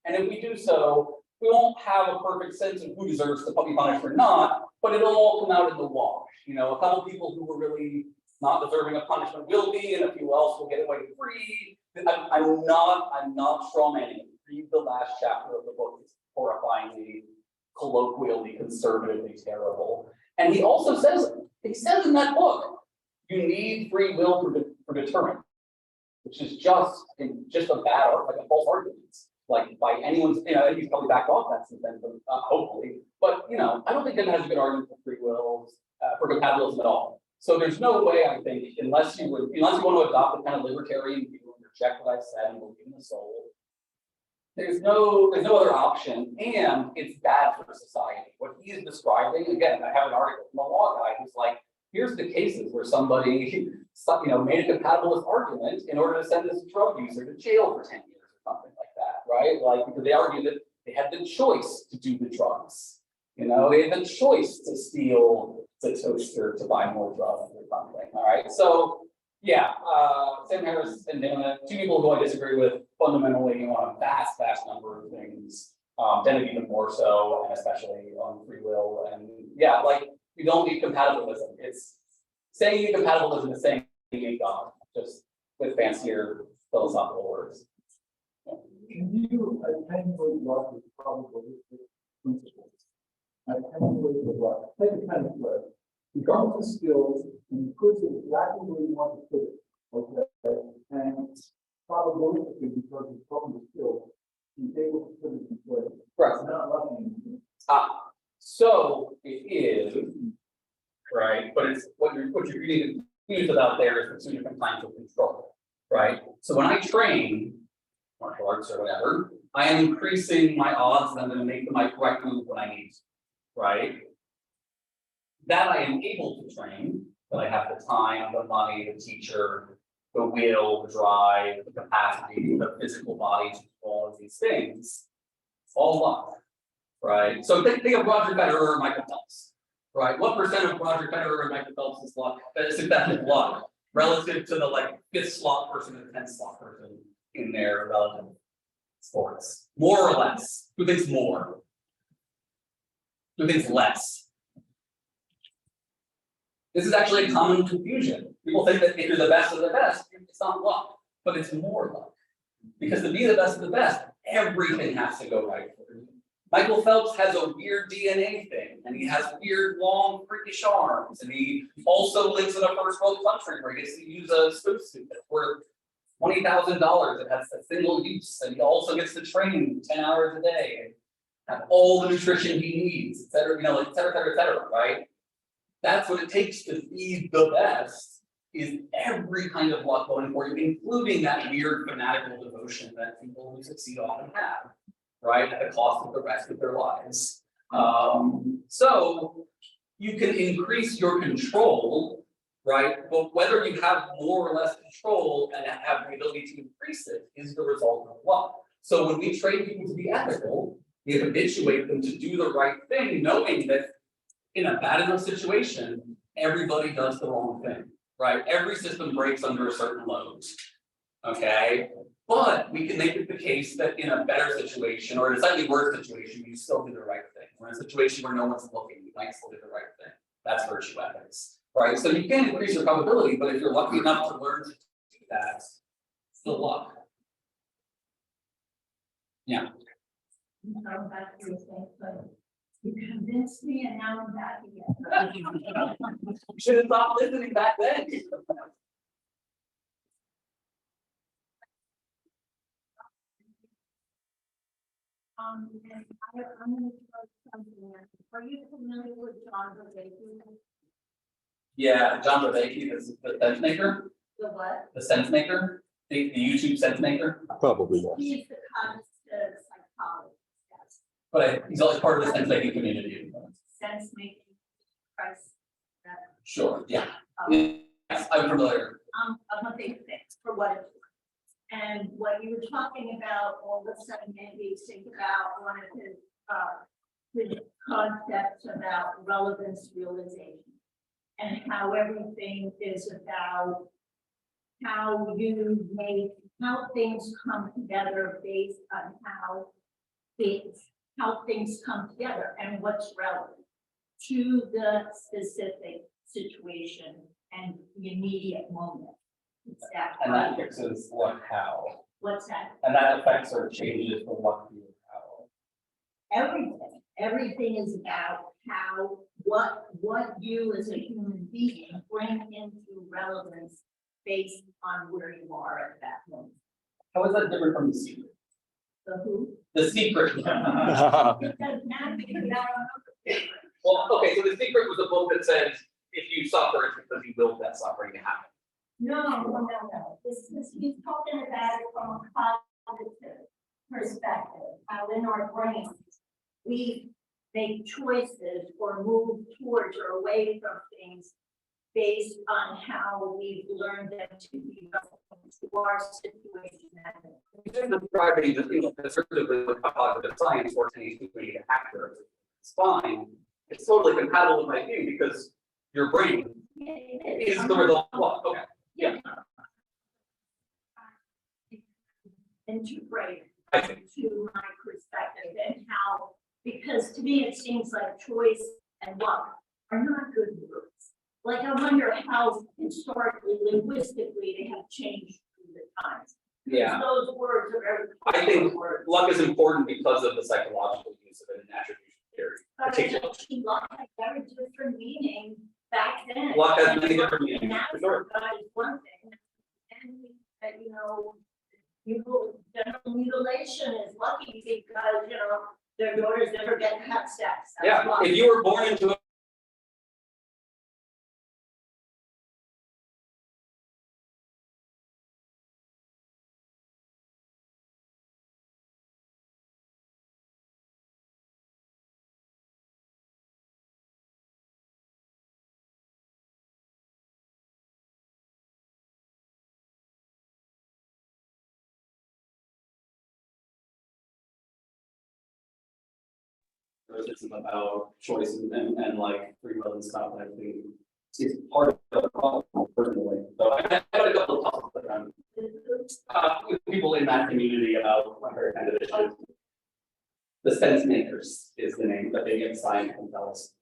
And if we do so, we won't have a perfect sense of who deserves to be punished or not, but it'll all come out in the wash. You know, a couple people who were really not deserving of punishment will be, and a few else will get away free. I'm not strawmanning. Read the last chapter of the book. It's horrifyingly, colloquially, conservatively terrible. And he also says in that book, you need free will for deterrent, which is just a bad, like a false argument. Like by anyone's, he's probably backed off that since then, hopefully. But I don't think that has a good argument for free will, for compatibilism at all. So there's no way, I think, unless you want to adopt the kind of libertarian view and reject what I've said and believe in the soul, there's no other option, and it's bad for society. What he is describing, again, I have an article from a law guy who's like, here's the cases where somebody, made a compatibilist argument in order to send this drug user to jail for 10 years or something like that, right? Like, because they argue that they had the choice to do the drugs. You know, they had the choice to steal the toaster to buy more drugs or something, all right? So, yeah, Sam Harris and Dana, two people who I disagree with fundamentally on a vast number of things. Dana even more so, and especially on free will. And yeah, like, you don't need compatibilism. It's saying you need compatibilism is saying you need God, just with fancier philosophical words. Can you attenuate what is probabilistic principles? Attenuate the what? Take a pen and flip. Regardless of skills, and you put it exactly where you want to put it. Okay. And probabilistically, because it's from the skills, he's able to put it in place. Right. It's not lucky. So it is, right, but it's what you're being confused about there is the two different kinds of control, right? So when I train martial arts or whatever, I am increasing my odds and I'm going to make the right move when I need to, right? That I am able to train, that I have the time, the money, the teacher, the will, the drive, the capacity, the physical body to do all of these things, all luck, right? So think of Roger Federer or Michael Phelps, right? What percent of Roger Federer and Michael Phelps is luck? Synthetic luck relative to the like 5th slot person and 10th slot person in their relative sports, more or less. Who thinks more? Who thinks less? This is actually a common confusion. People think that if you're the best of the best, it's not luck, but it's more luck. Because to be the best of the best, everything has to go right for you. Michael Phelps has a weird DNA thing, and he has weird, long, freakish arms, and he also lives in a first world country where he gets to use a swimsuit that's worth $20,000 that has a single use, and he also gets to train 10 hours a day and have all the nutrition he needs, et cetera, you know, like et cetera, right? That's what it takes to be the best, is every kind of luck going for you, including that weird fanatical devotion that people who succeed often have, right? At the cost of the rest of their lives. So you can increase your control, right? But whether you have more or less control and have the ability to increase it is the result of luck. So when we train people to be ethical, we habituate them to do the right thing, knowing that in a bad enough situation, everybody does the wrong thing, right? Every system breaks under a certain load, okay? But we can make it the case that in a better situation, or in a slightly worse situation, you still do the right thing. Or in a situation where no one's looking, you might still do the right thing. That's virtue ethics, right? So you can increase your probability, but if you're lucky enough to learn to do that, it's still luck. Yeah. I'm back to your same place. You convinced me and now I'm back again. You should have stopped listening back then. And I'm gonna try something else. Are you familiar with John Rabinowitz? Yeah, John Rabinowitz is the sense maker. The what? The sense maker, the YouTube sense maker. Probably. He's the cognitive psychologist, yes. But he's always part of the sense making community. Sense making, Christ. Sure, yeah. Um, Yes, I'm familiar. I'm a big fan for what it's worth. And what you were talking about, all of a sudden made me think about one of his concepts about relevance realization. And how everything is about how things come together based on how things come together and what's relevant to the specific situation and the immediate moment. It's that And that fixes what, how. What's that? And that affects or changes the what, who, how. Everything is about how, what you as a human being bring into relevance based on where you are at that moment. How is that different from the secret? The who? The secret. It doesn't matter because I don't know. Well, okay, so the secret was a book that says if you suffer, it's because you willed that suffering to happen. No. He's talking about it from a cognitive perspective, how in our brains, we make choices or move towards or away from things based on how we've learned them to be relevant to our situation. Describing the thing descriptively with cognitive science or any degree of actor, it's fine. It's totally compatible with my view because your brain is the result of what? Okay. Yeah. Integrate I think. to my perspective and how, because to me, it seems like choice and luck are not good words. Like, I wonder how historically, linguistically, they have changed through the times. Because Yeah. those words are very. I think words. luck is important because of the psychological use of it in attribution theory. But Particularly. actually, luck had very different meaning back then. Luck has many different meanings, And now, for sure. God is one thing, and that, you know, general mutilation is lucky because, you know, their daughters never get to have sex. That's Yeah, luck. if you were born into a criticism about choice and like free will and stuff, I think is part of the problem personally. So I had a couple of talks with people in that community about what her kind of issues. The sense makers is the name that they give science themselves.